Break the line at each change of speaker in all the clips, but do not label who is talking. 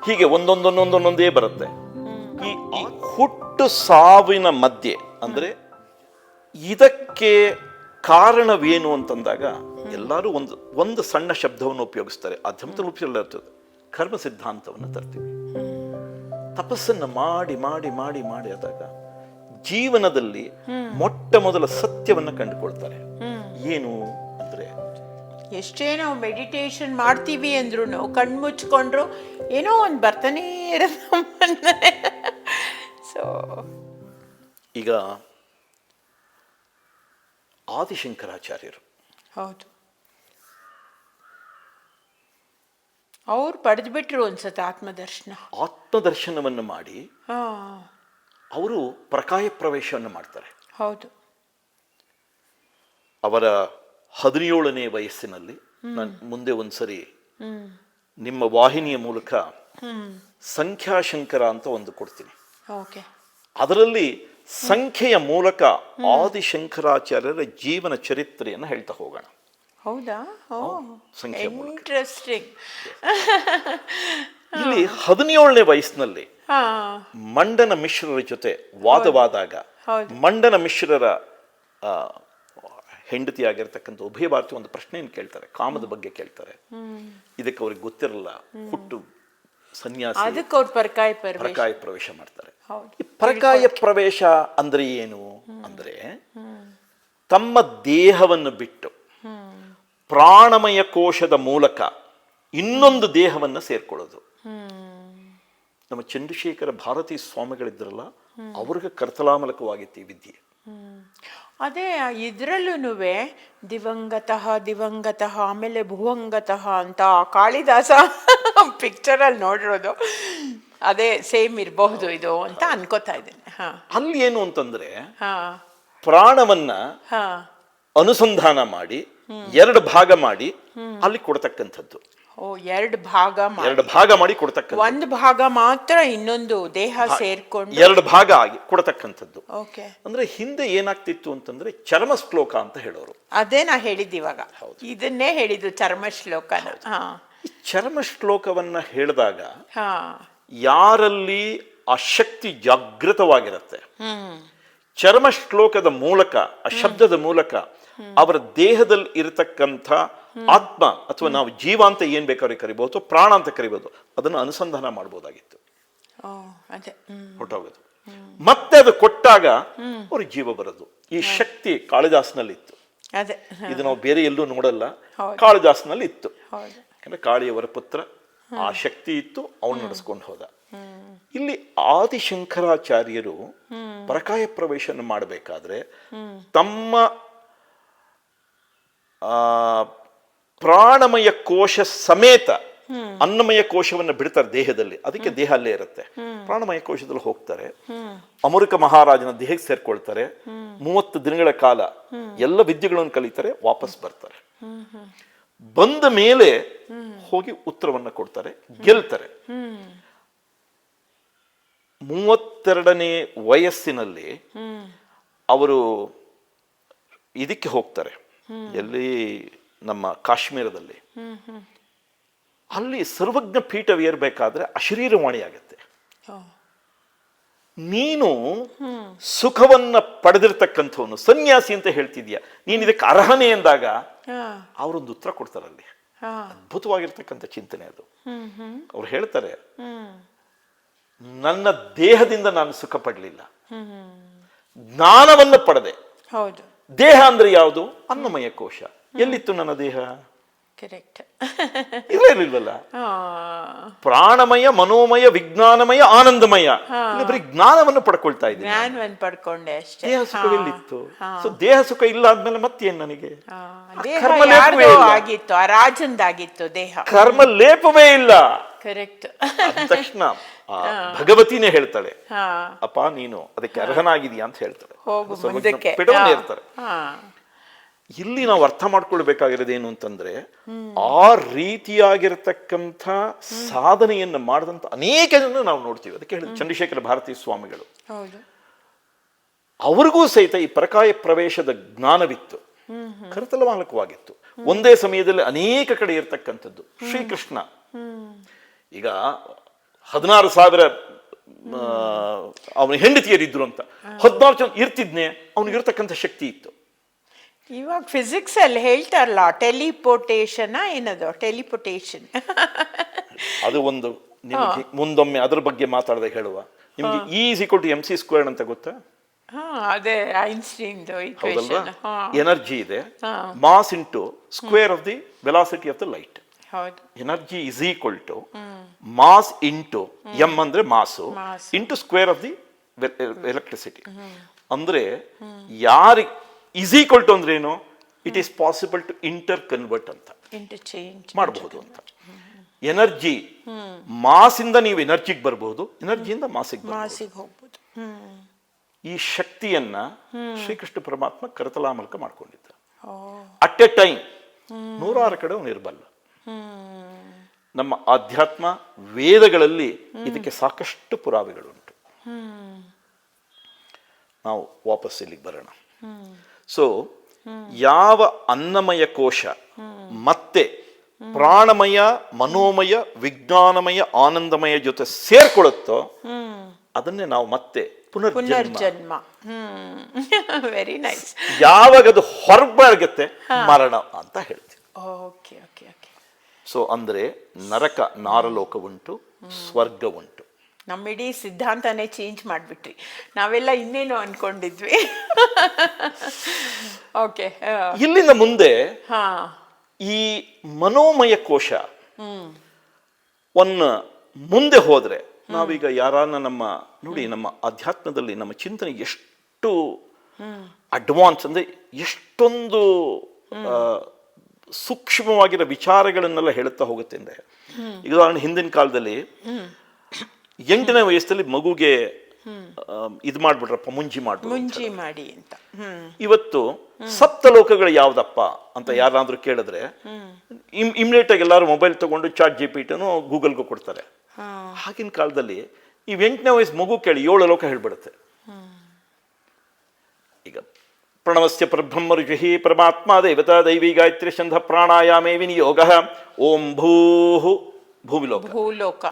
ಹೀಗೆ ಒಂದೊಂದೊಂದೊಂದೊಂದೇ ಬರುತ್ತೆ. ಈ ಹುಟ್ಟು ಸಾವಿನ ಮಧ್ಯೆ ಅಂದ್ರೆ ಇದಕ್ಕೆ ಕಾರಣವೇನು ಅಂತಂದಾಗ ಎಲ್ಲರೂ ಒಂದು ಸಣ್ಣ ಶಬ್ದವನ್ನು ಉಪಯೋಗಿಸ್ತಾರೆ. ಅಧ್ಯಮದಲ್ಲಿ ಉಪಯೋಗಿಸ್ತದೆ, ಕರ್ಮ ಸಿದ್ಧಾಂತವನ್ನು ತರ್ತೀವಿ. ತಪಸ್ಸನ್ನು ಮಾಡಿ ಮಾಡಿ ಮಾಡಿ ಮಾಡಿ ಆದಾಗ ಜೀವನದಲ್ಲಿ ಮೊಟ್ಟ ಮೊದಲ ಸತ್ಯವನ್ನು ಕಂಡುಕೊಳ್ತಾರೆ. ಏನು ಅಂದ್ರೆ,
ಎಷ್ಟೇ ನಾವು ಮೆಡಿಟೇಷನ್ ಮಾಡ್ತೀವಿ ಅಂದ್ರೂ ಕಣ್ಮುಚ್ಕೊಂಡ್ರು ಏನೋ ಒಂದು ಬರ್ತಾನೇ ಇರೋದು. ಸೊ
ಈಗ ಆದಿಶಂಕರಾಚಾರ್ಯರು
ಹೌದು, ಅವ್ರು ಪಡೆದ್ಬಿಟ್ರು ಅನ್ಸತ್ತೆ
ಆತ್ಮದರ್ಶನವನ್ನು ಮಾಡಿ ಅವರು ಪ್ರಕಾಯ ಪ್ರವೇಶವನ್ನು ಮಾಡ್ತಾರೆ.
ಹೌದು,
ಅವರ 17ನೇ ವಯಸ್ಸಿನಲ್ಲಿ, ನಾನು ಮುಂದೆ ಒಂದ್ಸರಿ ನಿಮ್ಮ ವಾಹಿನಿಯ ಮೂಲಕ ಸಂಖ್ಯಾಶಂಕರ ಅಂತ ಒಂದು ಕೊಡ್ತೀನಿ. ಅದರಲ್ಲಿ ಸಂಖ್ಯೆಯ ಮೂಲಕ ಆದಿಶಂಕರಾಚಾರ್ಯರ ಜೀವನ ಚರಿತ್ರೆಯನ್ನು ಹೇಳ್ತಾ ಹೋಗೋಣ.
ಹೌದಾ?
ಸಂಖ್ಯೆ
ಇಂಟ್ರೆಸ್ಟಿಂಗ್.
ಇಲ್ಲಿ 17ನೇ ವಯಸ್ಸಿನಲ್ಲಿ ಮಂಡನ ಮಿಶ್ರರ ಜೊತೆ ವಾದವಾದಾಗ ಮಂಡನ ಮಿಶ್ರರ ಹೆಂಡತಿಯಾಗಿರ್ತಕ್ಕಂಥ ಉಭಯ ಭಾರತಿ ಒಂದು ಪ್ರಶ್ನೆಯನ್ನು ಕೇಳ್ತಾರೆ, ಕಾಮದ ಬಗ್ಗೆ ಕೇಳ್ತಾರೆ. ಇದಕ್ಕೆ ಅವ್ರಿಗೆ ಗೊತ್ತಿರಲ್ಲ, ಹುಟ್ಟು ಸನ್ಯಾಸಿ,
ಅದಕ್ಕೆ ಅವ್ರು
ಪರಕಾಯ ಪ್ರವೇಶ ಮಾಡ್ತಾರೆ. ಈ ಪರಕಾಯ ಪ್ರವೇಶ ಅಂದ್ರೆ ಏನು ಅಂದ್ರೆ, ತಮ್ಮ ದೇಹವನ್ನು ಬಿಟ್ಟು ಪ್ರಾಣಮಯ ಕೋಶದ ಮೂಲಕ ಇನ್ನೊಂದು ದೇಹವನ್ನು ಸೇರ್ಕೊಳ್ಳೋದು. ನಮ್ಮ ಚಂದ್ರಶೇಖರ ಭಾರತೀ ಸ್ವಾಮಿಗಳಿದ್ರಲ್ಲ, ಅವ್ರಿಗೆ ಕರ್ತಲಾಮಲಕವಾಗಿತ್ತು ಈ ವಿದ್ಯೆ.
ಅದೇ ಇದ್ರಲ್ಲೂ ದಿವಂಗತಃ ಆಮೇಲೆ ಭುವಂಗತಃ ಅಂತ ಕಾಳಿದಾಸ ಪಿಕ್ಚರಲ್ಲಿ ನೋಡಿರೋದು ಅದೇ ಸೇಮ್ ಇರಬಹುದು ಇದು ಅಂತ ಅನ್ಕೋತಾ ಇದ್ದೇನೆ.
ಅಲ್ಲಿ ಏನು ಅಂತಂದ್ರೆ, ಪ್ರಾಣವನ್ನ ಅನುಸಂಧಾನ ಮಾಡಿ 2 ಭಾಗ ಮಾಡಿ ಅಲ್ಲಿ ಕೊಡ್ತಕ್ಕಂಥದ್ದು.
ಎರಡು ಭಾಗ ಮಾಡಿ
ಕೊಡ್ತಕ್ಕಂಥ,
ಒಂದು ಭಾಗ ಮಾತ್ರ ಇನ್ನೊಂದು ದೇಹ ಸೇರ್ಕೊಂಡು
2 ಭಾಗ ಆಗಿ ಕೊಡ್ತಕ್ಕಂಥದ್ದು.
ಓಕೆ.
ಅಂದ್ರೆ ಹಿಂದೆ ಏನಾಗ್ತಿತ್ತು ಅಂತಂದ್ರೆ ಚರ್ಮ ಶ್ಲೋಕ ಅಂತ ಹೇಳೋರು.
ಅದೇ ನಾ ಹೇಳಿದ್ದು ಇವಾಗ, ಇದನ್ನೇ ಹೇಳಿದ್ದು ಚರ್ಮ ಶ್ಲೋಕ.
ಈ ಚರ್ಮ ಶ್ಲೋಕವನ್ನ ಹೇಳಿದಾಗ ಯಾರಲ್ಲಿ ಆ ಶಕ್ತಿ ಜಾಗೃತವಾಗಿರುತ್ತೆ, ಚರ್ಮ ಶ್ಲೋಕದ ಮೂಲಕ, ಆ ಶಬ್ದದ ಮೂಲಕ ಅವರ ದೇಹದಲ್ಲಿ ಇರತಕ್ಕಂಥ ಆತ್ಮ ಅಥವಾ ನಾವು ಜೀವ ಅಂತ ಏನ್ ಬೇಕಾದ್ರೆ ಕರಿಬಹುದು, ಪ್ರಾಣ ಅಂತ ಕರಿಬಹುದು, ಅದನ್ನು ಅನುಸಂಧಾನ ಮಾಡಬಹುದಾಗಿತ್ತು. ಹೊಟ್ಟೋಗೋದು ಮತ್ತೆ ಅದು ಕೊಟ್ಟಾಗ ಅವ್ರಿಗೆ ಜೀವ ಬರೋದು. ಈ ಶಕ್ತಿ ಕಾಳಿದಾಸನಲ್ಲಿ ಇತ್ತು. ಇದು ನಾವು ಬೇರೆ ಎಲ್ಲೂ ನೋಡಲ್ಲ, ಕಾಳಿದಾಸನಲ್ಲಿ ಇತ್ತು. ಯಾಕಂದ್ರೆ ಕಾಳಿಯವರ ಪುತ್ರ, ಆ ಶಕ್ತಿ ಇತ್ತು, ಅವನು ನಡೆಸ್ಕೊಂಡು ಹೋದ. ಇಲ್ಲಿ ಆದಿಶಂಕರಾಚಾರ್ಯರು ಪರಕಾಯ ಪ್ರವೇಶನ ಮಾಡಬೇಕಾದ್ರೆ ತಮ್ಮ ಪ್ರಾಣಮಯ ಕೋಶ ಸಮೇತ ಅನ್ನಮಯ ಕೋಶವನ್ನು ಬಿಡ್ತಾರೆ ದೇಹದಲ್ಲಿ. ಅದಕ್ಕೆ ದೇಹ ಅಲ್ಲೇ ಇರುತ್ತೆ. ಪ್ರಾಣಮಯ ಕೋಶದಲ್ಲಿ ಹೋಗ್ತಾರೆ, ಅಮೃಕ ಮಹಾರಾಜನ ದೇಹಕ್ಕೆ ಸೇರ್ಕೊಳ್ತಾರೆ. 30 ದಿನಗಳ ಕಾಲ ಎಲ್ಲ ವಿದ್ಯೆಗಳನ್ನು ಕಲಿತಾರೆ, ವಾಪಸ್ ಬರ್ತಾರೆ. ಬಂದ ಮೇಲೆ ಹೋಗಿ ಉತ್ತರವನ್ನು ಕೊಡ್ತಾರೆ, ಗೆಲ್ತಾರೆ. 32ನೇ ವಯಸ್ಸಿನಲ್ಲಿ ಅವರು ಇದಕ್ಕೆ ಹೋಗ್ತಾರೆ, ಎಲ್ಲಿ ನಮ್ಮ ಕಾಶ್ಮೀರದಲ್ಲಿ. ಅಲ್ಲಿ ಸರ್ವಜ್ಞ ಪೀಠವೇರ್ಬೇಕಾದ್ರೆ ಅಶರೀರವಾಣಿ ಆಗತ್ತೆ. ನೀನು ಸುಖವನ್ನ ಪಡೆದಿರ್ತಕ್ಕಂಥವನು ಸನ್ಯಾಸಿ ಅಂತ ಹೇಳ್ತಿದ್ಯಾ, ನೀನ್ ಇದಕ್ಕೆ ಅರ್ಹನೆ ಎಂದಾಗ ಅವರೊಂದು ಉತ್ತರ ಕೊಡ್ತಾರಲ್ಲಿ. ಅದ್ಭುತವಾಗಿರ್ತಕ್ಕಂಥ ಚಿಂತನೆ ಅದು. ಅವ್ರು ಹೇಳ್ತಾರೆ, ನನ್ನ ದೇಹದಿಂದ ನಾನು ಸುಖ ಪಡಲಿಲ್ಲ, ಜ್ಞಾನವನ್ನು ಪಡೆದೆ. ದೇಹ ಅಂದ್ರೆ ಯಾವುದು? ಅನ್ನಮಯ ಕೋಶ. ಎಲ್ಲಿತ್ತು ನನ್ನ ದೇಹ? ಇರಲಿಲ್ವಲ್ಲ. ಪ್ರಾಣಮಯ, ಮನೋಮಯ, ವಿಜ್ಞಾನಮಯ, ಆನಂದಮಯ. ಬರೀ ಜ್ಞಾನವನ್ನು ಪಡ್ಕೊಳ್ತಾ ಇದ್ದೀನಿ, ದೇಹ ಸುಖವಿಲ್ಲಿತ್ತು. ಸೊ ದೇಹ ಸುಖ ಇಲ್ಲ ಆದ್ಮೇಲೆ ಮತ್ತೇನ್ ನನಗೆ? ಕರ್ಮ ಲೇಪವೇ ಇಲ್ಲ. ತಕ್ಷಣ ಭಗವತಿನೇ ಹೇಳ್ತಾಳೆ, ಅಪ್ಪ ನೀನು ಅದಕ್ಕೆ ಅರ್ಹನಾಗಿದೀಯ ಅಂತ ಹೇಳ್ತಾಳೆ. ಇರ್ತಾರೆ. ಇಲ್ಲಿ ನಾವು ಅರ್ಥ ಮಾಡ್ಕೊಳ್ಬೇಕಾಗಿರೋದೇನು ಅಂತಂದ್ರೆ, ಆ ರೀತಿಯಾಗಿರ್ತಕ್ಕಂಥ ಸಾಧನೆಯನ್ನು ಮಾಡಿದಂತ ಅನೇಕ ಜನ ನಾವು ನೋಡ್ತೀವಿ. ಅದಕ್ಕೆ ಹೇಳಿದ ಚಂದ್ರಶೇಖರ ಭಾರತೀ ಸ್ವಾಮಿಗಳು, ಅವ್ರಿಗೂ ಸಹಿತ ಈ ಪರಕಾಯ ಪ್ರವೇಶದ ಜ್ಞಾನವಿತ್ತು, ಕರತಲಮಾಲಕವಾಗಿತ್ತು. ಒಂದೇ ಸಮಯದಲ್ಲಿ ಅನೇಕ ಕಡೆ ಇರ್ತಕ್ಕಂಥದ್ದು. ಶ್ರೀಕೃಷ್ಣ ಈಗ 16,000 ಅವನ ಹೆಂಡತಿಯರಿದ್ರು ಅಂತ. 14 ಜನ ಇರ್ತಿದ್ನೆ, ಅವನಿಗಿರ್ತಕ್ಕಂಥ ಶಕ್ತಿ ಇತ್ತು.
ಇವಾಗ ಫಿಸಿಕ್ಸ್ ಅಲ್ಲಿ ಹೇಳ್ತಾರಲ್ಲ ಟೆಲಿಪೋರ್ಟೇಷನ್ ಏನದು ಟೆಲಿಪೋರ್ಟೇಷನ್
ಅದು ಒಂದು ನಿಮಗೆ ಮುಂದೊಮ್ಮೆ ಅದ್ರ ಬಗ್ಗೆ ಮಾತಾಡದೆ ಹೇಳುವ. ನಿಮ್ಗೆ E=mc² ಅಂತ ಗೊತ್ತಾ?
ಅದೇ ಐನ್ಸ್ಟೈನ್
ಹೌದಲ್ವಾ? ಎನರ್ಜಿ ಇದೆ, mass into square of the velocity of the light. Energy is equal to mass into M ಅಂದ್ರೆ mass into square of the electricity. ಅಂದ್ರೆ ಯಾರಿ ಇಸ್ ಈಕ್ವಲ್ ಟು ಅಂದ್ರೆ ಏನು? It is possible to interconvert ಅಂತ ಮಾಡಬಹುದು ಅಂತ. Energy ಮಾಸಿಂದ ನೀವು ಎನರ್ಜಿಗೆ ಬರಬಹುದು, ಎನರ್ಜಿಯಿಂದ ಮಾಸಿಗೆ ಹೋಗ್ಬೋದು. ಈ ಶಕ್ತಿಯನ್ನ ಶ್ರೀಕೃಷ್ಣ ಪರಮಾತ್ಮ ಕರತಲಾಮಲಕ ಮಾಡ್ಕೊಂಡಿದ್ದ. ಅಟ್ ಎ ಟೈಮ್ 106 ಕಡೆ ಅವನು ಇರಬಲ್ಲ. ನಮ್ಮ ಆಧ್ಯಾತ್ಮ ವೇದಗಳಲ್ಲಿ ಇದಕ್ಕೆ ಸಾಕಷ್ಟು ಪುರಾವೆಗಳುಂಟು. ನಾವು ವಾಪಸ್ ಇಲ್ಲಿಗೆ ಬರೋಣ. ಸೊ ಯಾವ ಅನ್ನಮಯ ಕೋಶ ಮತ್ತೆ ಪ್ರಾಣಮಯ, ಮನೋಮಯ, ವಿಜ್ಞಾನಮಯ, ಆನಂದಮಯ ಜೊತೆ ಸೇರ್ಕೊಳ್ಳುತ್ತೋ ಅದನ್ನೇ ನಾವು ಮತ್ತೆ ಪುನರ್ಜನ್ಮ.
Very nice.
ಯಾವಾಗ ಅದು ಹೊರಬರುತ್ತೆ ಮರಣ ಅಂತ ಹೇಳ್ತೀವಿ. ಸೊ ಅಂದ್ರೆ ನರಕ ನಾರಲೋಕ ಉಂಟು, ಸ್ವರ್ಗ ಉಂಟು.
ನಮ್ಮಿಡೀ ಸಿದ್ಧಾಂತನೇ ಚೇಂಜ್ ಮಾಡಿಬಿಟ್ರಿ. ನಾವೆಲ್ಲ ಇನ್ನೇನು ಅನ್ಕೊಂಡಿದ್ವಿ. ಓಕೆ,
ಇಲ್ಲಿಂದ ಮುಂದೆ ಈ ಮನೋಮಯ ಕೋಶ ಮುಂದೆ ಹೋದ್ರೆ ನಾವೀಗ ಯಾರನ್ನ ನೋಡಿ ನಮ್ಮ ಅಧ್ಯಾತ್ಮದಲ್ಲಿ ನಮ್ಮ ಚಿಂತನೆ ಎಷ್ಟು ಅಡ್ವಾನ್ಸ್ ಅಂದ್ರೆ ಎಷ್ಟೊಂದು ಸೂಕ್ಷ್ಮವಾಗಿರೋ ವಿಚಾರಗಳನ್ನೆಲ್ಲ ಹೇಳುತ್ತಾ ಹೋಗುತ್ತೆ ಅಂದ್ರೆ, ಈಗ ಉದಾಹರಣೆ ಹಿಂದಿನ ಕಾಲದಲ್ಲಿ 8ನೇ ವಯಸ್ಸಲ್ಲಿ ಮಗುಗೆ ಇದು ಮಾಡ್ಬಿಟ್ರಪ್ಪ, ಮುಂಜಿ ಮಾಡಿ ಅಂತ. ಇವತ್ತು ಸಪ್ತಲೋಕಗಳು ಯಾವ್ದಪ್ಪ ಅಂತ ಯಾರಾದ್ರೂ ಕೇಳಿದ್ರೆ ಇಮಿಡಿಯೇಟ್ ಆಗಿ ಎಲ್ಲರೂ ಮೊಬೈಲ್ ತಗೊಂಡು ChatGPT ಗೂಗಲ್ಗೂ ಕೊಡ್ತಾರೆ. ಆಗಿನ ಕಾಲದಲ್ಲಿ ಈ 8ನೇ ವಯಸ್ಸು ಮಗು ಕೇಳಿ 7 ಲೋಕ ಹೇಳ್ಬಿಡುತ್ತೆ. ಈಗ ಪ್ರಣವಸ್ಯ ಪರಬ್ರಹ್ಮ ಋಷಿ ಪರಮಾತ್ಮ ದೇವತಾ ದೈವಿ ಗಾಯತ್ರಿ ಛಂದ ಪ್ರಾಣಾಯಾಮೇ ವಿನಿಯೋಗ. ಓಂ ಭೂಹು ಭೂಮಿಲೋಕ,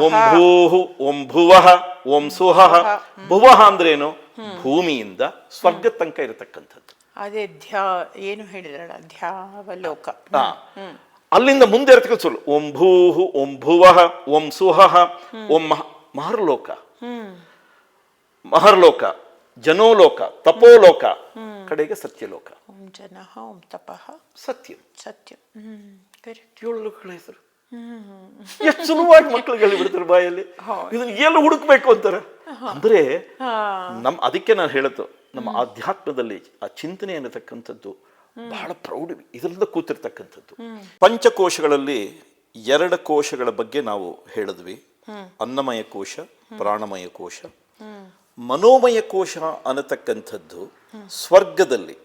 ಓಂ ಭೂಹು ಓಂ ಭುವಃ ಓಂ ಸುಹಃ. ಭುವಃ ಅಂದ್ರೇನು? ಭೂಮಿಯಿಂದ ಸ್ವರ್ಗ ತನಕ ಇರತಕ್ಕಂಥದ್ದು.
ಅದೇ ಏನು ಹೇಳಿದ್ರಲ್ಲ, ಧ್ಯಾವಲೋಕ.
ಅಲ್ಲಿಂದ ಮುಂದೆ ಇರತಕ್ಕಂಥ ಓಂ ಭೂಹು ಓಂ ಭುವಃ ಓಂ ಸುಹಃ ಓಂ ಮಹರ್ಲೋಕ, ಮಹರ್ಲೋಕ, ಜನೋಲೋಕ, ತಪೋಲೋಕ, ಕಡೆಗೆ ಸತ್ಯಲೋಕ.
ಓಂ ಜನಃ ಓಂ ತಪಃ
ಸತ್ಯ.
7
ಲೋಕಗಳ ಹೆಸರು. ಎಷ್ಟು ಸುಲಭವಾಗಿ ಮಕ್ಕಳಿಗೆ ಹೇಳಿಬಿಡ್ತಾರೆ ಬಾಯಲ್ಲಿ. ಇದನ್ನ ಎಲ್ಲ ಹುಡುಕ್ಬೇಕು ಅಂತಾರೆ. ಅಂದ್ರೆ ಅದಕ್ಕೆ ನಾನು ಹೇಳತ್ತು, ನಮ್ಮ ಆಧ್ಯಾತ್ಮದಲ್ಲಿ ಆ ಚಿಂತನೆ ಅನ್ನತಕ್ಕಂಥದ್ದು ಬಹಳ ಪ್ರೌಢ ಇದರಿಂದ ಕೂತಿರ್ತಕ್ಕಂಥದ್ದು. ಪಂಚಕೋಶಗಳಲ್ಲಿ 2 ಕೋಶಗಳ ಬಗ್ಗೆ ನಾವು ಹೇಳಿದ್ವಿ. ಅನ್ನಮಯ ಕೋಶ, ಪ್ರಾಣಮಯ ಕೋಶ. ಮನೋಮಯ ಕೋಶ ಅನ್ನತಕ್ಕಂಥದ್ದು ಸ್ವರ್ಗದಲ್ಲಿ.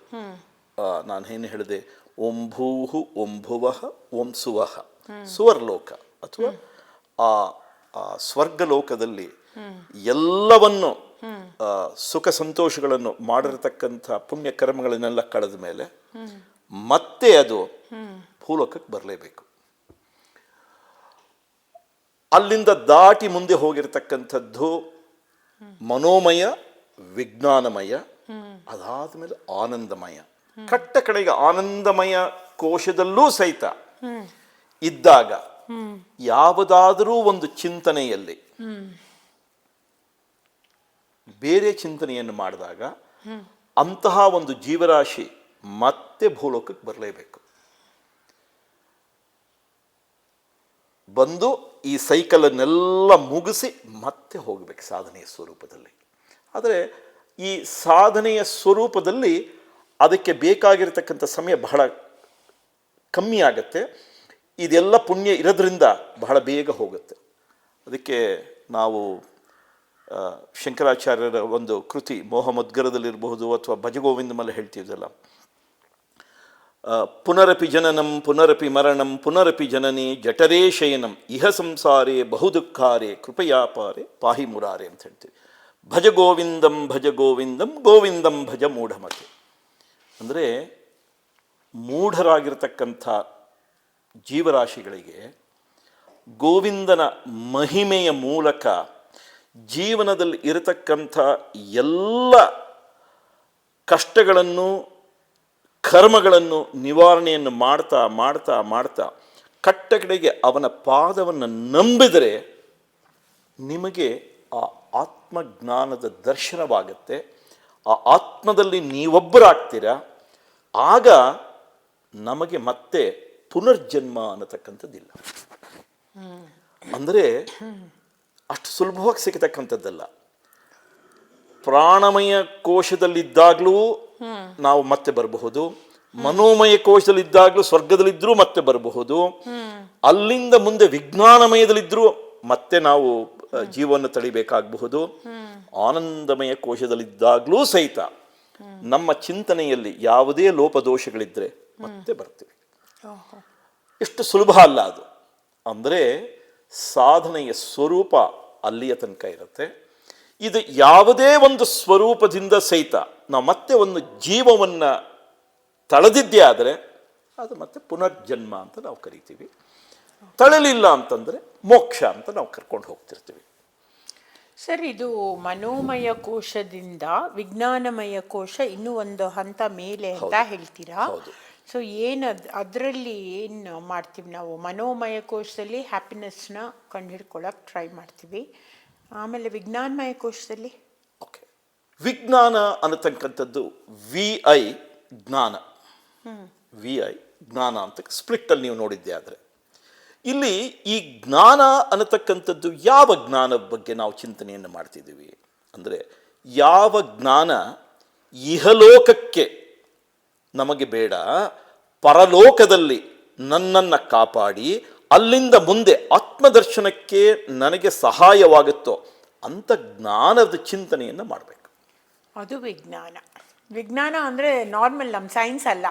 ನಾನು ಏನು ಹೇಳಿದೆ? ಓಂ ಭೂಹು ಓಂ ಭುವಃ ಓಂ ಸುವಃ, ಸುವರ್ಲೋಕ ಅಥವಾ ಆ ಸ್ವರ್ಗಲೋಕದಲ್ಲಿ ಎಲ್ಲವನ್ನು ಸುಖ ಸಂತೋಷಗಳನ್ನು ಮಾಡಿರತಕ್ಕಂಥ ಪುಣ್ಯ ಕರ್ಮಗಳನ್ನೆಲ್ಲ ಕಳೆದ ಮೇಲೆ ಮತ್ತೆ ಅದು ಭೂಲೋಕಕ್ಕೆ ಬರಲೇಬೇಕು. ಅಲ್ಲಿಂದ ದಾಟಿ ಮುಂದೆ ಹೋಗಿರತಕ್ಕಂಥದ್ದು ಮನೋಮಯ, ವಿಜ್ಞಾನಮಯ, ಅದಾದ್ಮೇಲೆ ಆನಂದಮಯ. ಕಟ್ಟ ಕಡೆಗೆ ಆನಂದಮಯ ಕೋಶದಲ್ಲೂ ಸಹಿತ ಇದ್ದಾಗ ಯಾವುದಾದರೂ ಒಂದು ಚಿಂತನೆಯಲ್ಲಿ ಬೇರೆ ಚಿಂತನೆಯನ್ನು ಮಾಡಿದಾಗ ಅಂತಹ ಒಂದು ಜೀವರಾಶಿ ಮತ್ತೆ ಭೂಲೋಕಕ್ಕೆ ಬರಲೇಬೇಕು. ಬಂದು ಈ ಸೈಕಲನ್ನೆಲ್ಲ ಮುಗಿಸಿ ಮತ್ತೆ ಹೋಗಬೇಕು ಸಾಧನೆಯ ಸ್ವರೂಪದಲ್ಲಿ. ಆದರೆ ಈ ಸಾಧನೆಯ ಸ್ವರೂಪದಲ್ಲಿ ಅದಕ್ಕೆ ಬೇಕಾಗಿರ್ತಕ್ಕಂಥ ಸಮಯ ಬಹಳ ಕಮ್ಮಿ ಆಗತ್ತೆ. ಇದೆಲ್ಲ ಪುಣ್ಯ ಇರೋದ್ರಿಂದ ಬಹಳ ಬೇಗ ಹೋಗುತ್ತೆ. ಅದಕ್ಕೆ ನಾವು ಶಂಕರಾಚಾರ್ಯರ ಒಂದು ಕೃತಿ ಮೋಹಮದ್ಗರದಲ್ಲಿರಬಹುದು ಅಥವಾ ಭಜಗೋವಿಂದಮಲ್ಲಿ ಹೇಳ್ತಿದ್ದಲ್ಲ, ಪುನರಪಿ ಜನನಂ ಪುನರಪಿ ಮರಣಂ ಪುನರಪಿ ಜನನಿ ಜಠರೇ ಶಯನಂ ಇಹ ಸಂಸಾರೇ ಬಹುದುಃಖಾರೇ ಕೃಪಯಾಪಾರೆ ಪಾಹಿ ಮುರಾರೆ ಅಂತ ಹೇಳ್ತೀವಿ. ಭಜ ಗೋವಿಂದಂ ಗೋವಿಂದಂ ಭಜ ಮೂಢಮತೆ. ಅಂದರೆ ಮೂಢರಾಗಿರ್ತಕ್ಕಂಥ ಜೀವರಾಶಿಗಳಿಗೆ ಗೋವಿಂದನ ಮಹಿಮೆಯ ಮೂಲಕ ಜೀವನದಲ್ಲಿ ಇರತಕ್ಕಂಥ ಎಲ್ಲ ಕಷ್ಟಗಳನ್ನು ಕರ್ಮಗಳನ್ನು ನಿವಾರಣೆಯನ್ನು ಮಾಡ್ತಾ ಮಾಡ್ತಾ ಮಾಡ್ತಾ ಕಟ್ಟಕಡೆಗೆ ಅವನ ಪಾದವನ್ನು ನಂಬಿದರೆ ನಿಮಗೆ ಆ ಆತ್ಮಜ್ಞಾನದ ದರ್ಶನವಾಗುತ್ತೆ. ಆ ಆತ್ಮದಲ್ಲಿ ನೀವೊಬ್ಬರಾಗ್ತೀರ. ಆಗ ನಮಗೆ ಮತ್ತೆ ಪುನರ್ಜನ್ಮ ಅನ್ನತಕ್ಕಂಥದ್ದಿಲ್ಲ. ಅಂದರೆ ಅಷ್ಟು ಸುಲಭವಾಗಿ ಸಿಗತಕ್ಕಂಥದ್ದಲ್ಲ. ಪ್ರಾಣಮಯ ಕೋಶದಲ್ಲಿದ್ದಾಗಲೂ ನಾವು ಮತ್ತೆ ಬರಬಹುದು, ಮನೋಮಯ ಕೋಶದಲ್ಲಿದ್ದಾಗಲೂ ಸ್ವರ್ಗದಲ್ಲಿದ್ದರೂ ಮತ್ತೆ ಬರಬಹುದು, ಅಲ್ಲಿಂದ ಮುಂದೆ ವಿಜ್ಞಾನಮಯದಲ್ಲಿದ್ದರೂ ಮತ್ತೆ ನಾವು ಜೀವವನ್ನು ತಳಿಬೇಕಾಗಬಹುದು, ಆನಂದಮಯ ಕೋಶದಲ್ಲಿದ್ದಾಗಲೂ ಸಹಿತ ನಮ್ಮ ಚಿಂತನೆಯಲ್ಲಿ ಯಾವುದೇ ಲೋಪದೋಷಗಳಿದ್ದರೆ ಮತ್ತೆ ಬರ್ತೀವಿ. ಎಷ್ಟು ಸುಲಭ ಅಲ್ಲ ಅದು. ಅಂದರೆ ಸಾಧನೆಯ ಸ್ವರೂಪ ಅಲ್ಲಿಯ ತನಕ ಇರುತ್ತೆ. ಇದು ಯಾವುದೇ ಒಂದು ಸ್ವರೂಪದಿಂದ ಸಹಿತ ನಾವು ಮತ್ತೆ ಒಂದು ಜೀವವನ್ನು ತಳೆದಿದ್ದೇ ಆದರೆ ಅದು ಮತ್ತೆ ಪುನರ್ಜನ್ಮ ಅಂತ ನಾವು ಕರಿತೀವಿ. ತಳಲಿಲ್ಲ ಅಂತಂದರೆ ಮೋಕ್ಷ ಅಂತ ನಾವು ಕರ್ಕೊಂಡು ಹೋಗ್ತಿರ್ತೀವಿ.
ಸರ್, ಇದು ಮನೋಮಯ ಕೋಶದಿಂದ ವಿಜ್ಞಾನಮಯ ಕೋಶ ಇನ್ನೂ ಒಂದು ಹಂತ ಮೇಲೆ ಅಂತ ಹೇಳ್ತೀರಾ? ಸೊ ಏನು ಅದರಲ್ಲಿ ಏನು ಮಾಡ್ತೀವಿ ನಾವು? ಮನೋಮಯ ಕೋಶದಲ್ಲಿ ಹ್ಯಾಪಿನೆಸ್ನ ಕಂಡುಹಿಡ್ಕೊಳ್ಳೋಕೆ ಟ್ರೈ ಮಾಡ್ತೀವಿ. ಆಮೇಲೆ ವಿಜ್ಞಾನಮಯ ಕೋಶದಲ್ಲಿ
ಓಕೆ, ವಿಜ್ಞಾನ ಅನ್ನತಕ್ಕಂಥದ್ದು VI ಜ್ಞಾನ, VI ಜ್ಞಾನ ಅಂತ ಸ್ಪ್ಲಿಟ್ಟಲ್ಲಿ ನೀವು ನೋಡಿದ್ದೆ. ಆದರೆ ಇಲ್ಲಿ ಈ ಜ್ಞಾನ ಅನ್ನತಕ್ಕಂಥದ್ದು ಯಾವ ಜ್ಞಾನದ ಬಗ್ಗೆ ನಾವು ಚಿಂತನೆಯನ್ನು ಮಾಡ್ತಿದ್ದೀವಿ ಅಂದರೆ, ಯಾವ ಜ್ಞಾನ ಇಹಲೋಕಕ್ಕೆ ನಮಗೆ ಬೇಡ, ಪರಲೋಕದಲ್ಲಿ ನನ್ನನ್ನು ಕಾಪಾಡಿ ಅಲ್ಲಿಂದ ಮುಂದೆ ಆತ್ಮದರ್ಶನಕ್ಕೆ ನನಗೆ ಸಹಾಯವಾಗುತ್ತೋ ಅಂತ ಜ್ಞಾನದ ಚಿಂತನೆಯನ್ನು ಮಾಡಬೇಕು.
ಅದು ವಿಜ್ಞಾನ. ವಿಜ್ಞಾನ ಅಂದರೆ ನಾರ್ಮಲ್ ನಮ್ಮ ಸೈನ್ಸ್ ಅಲ್ಲ.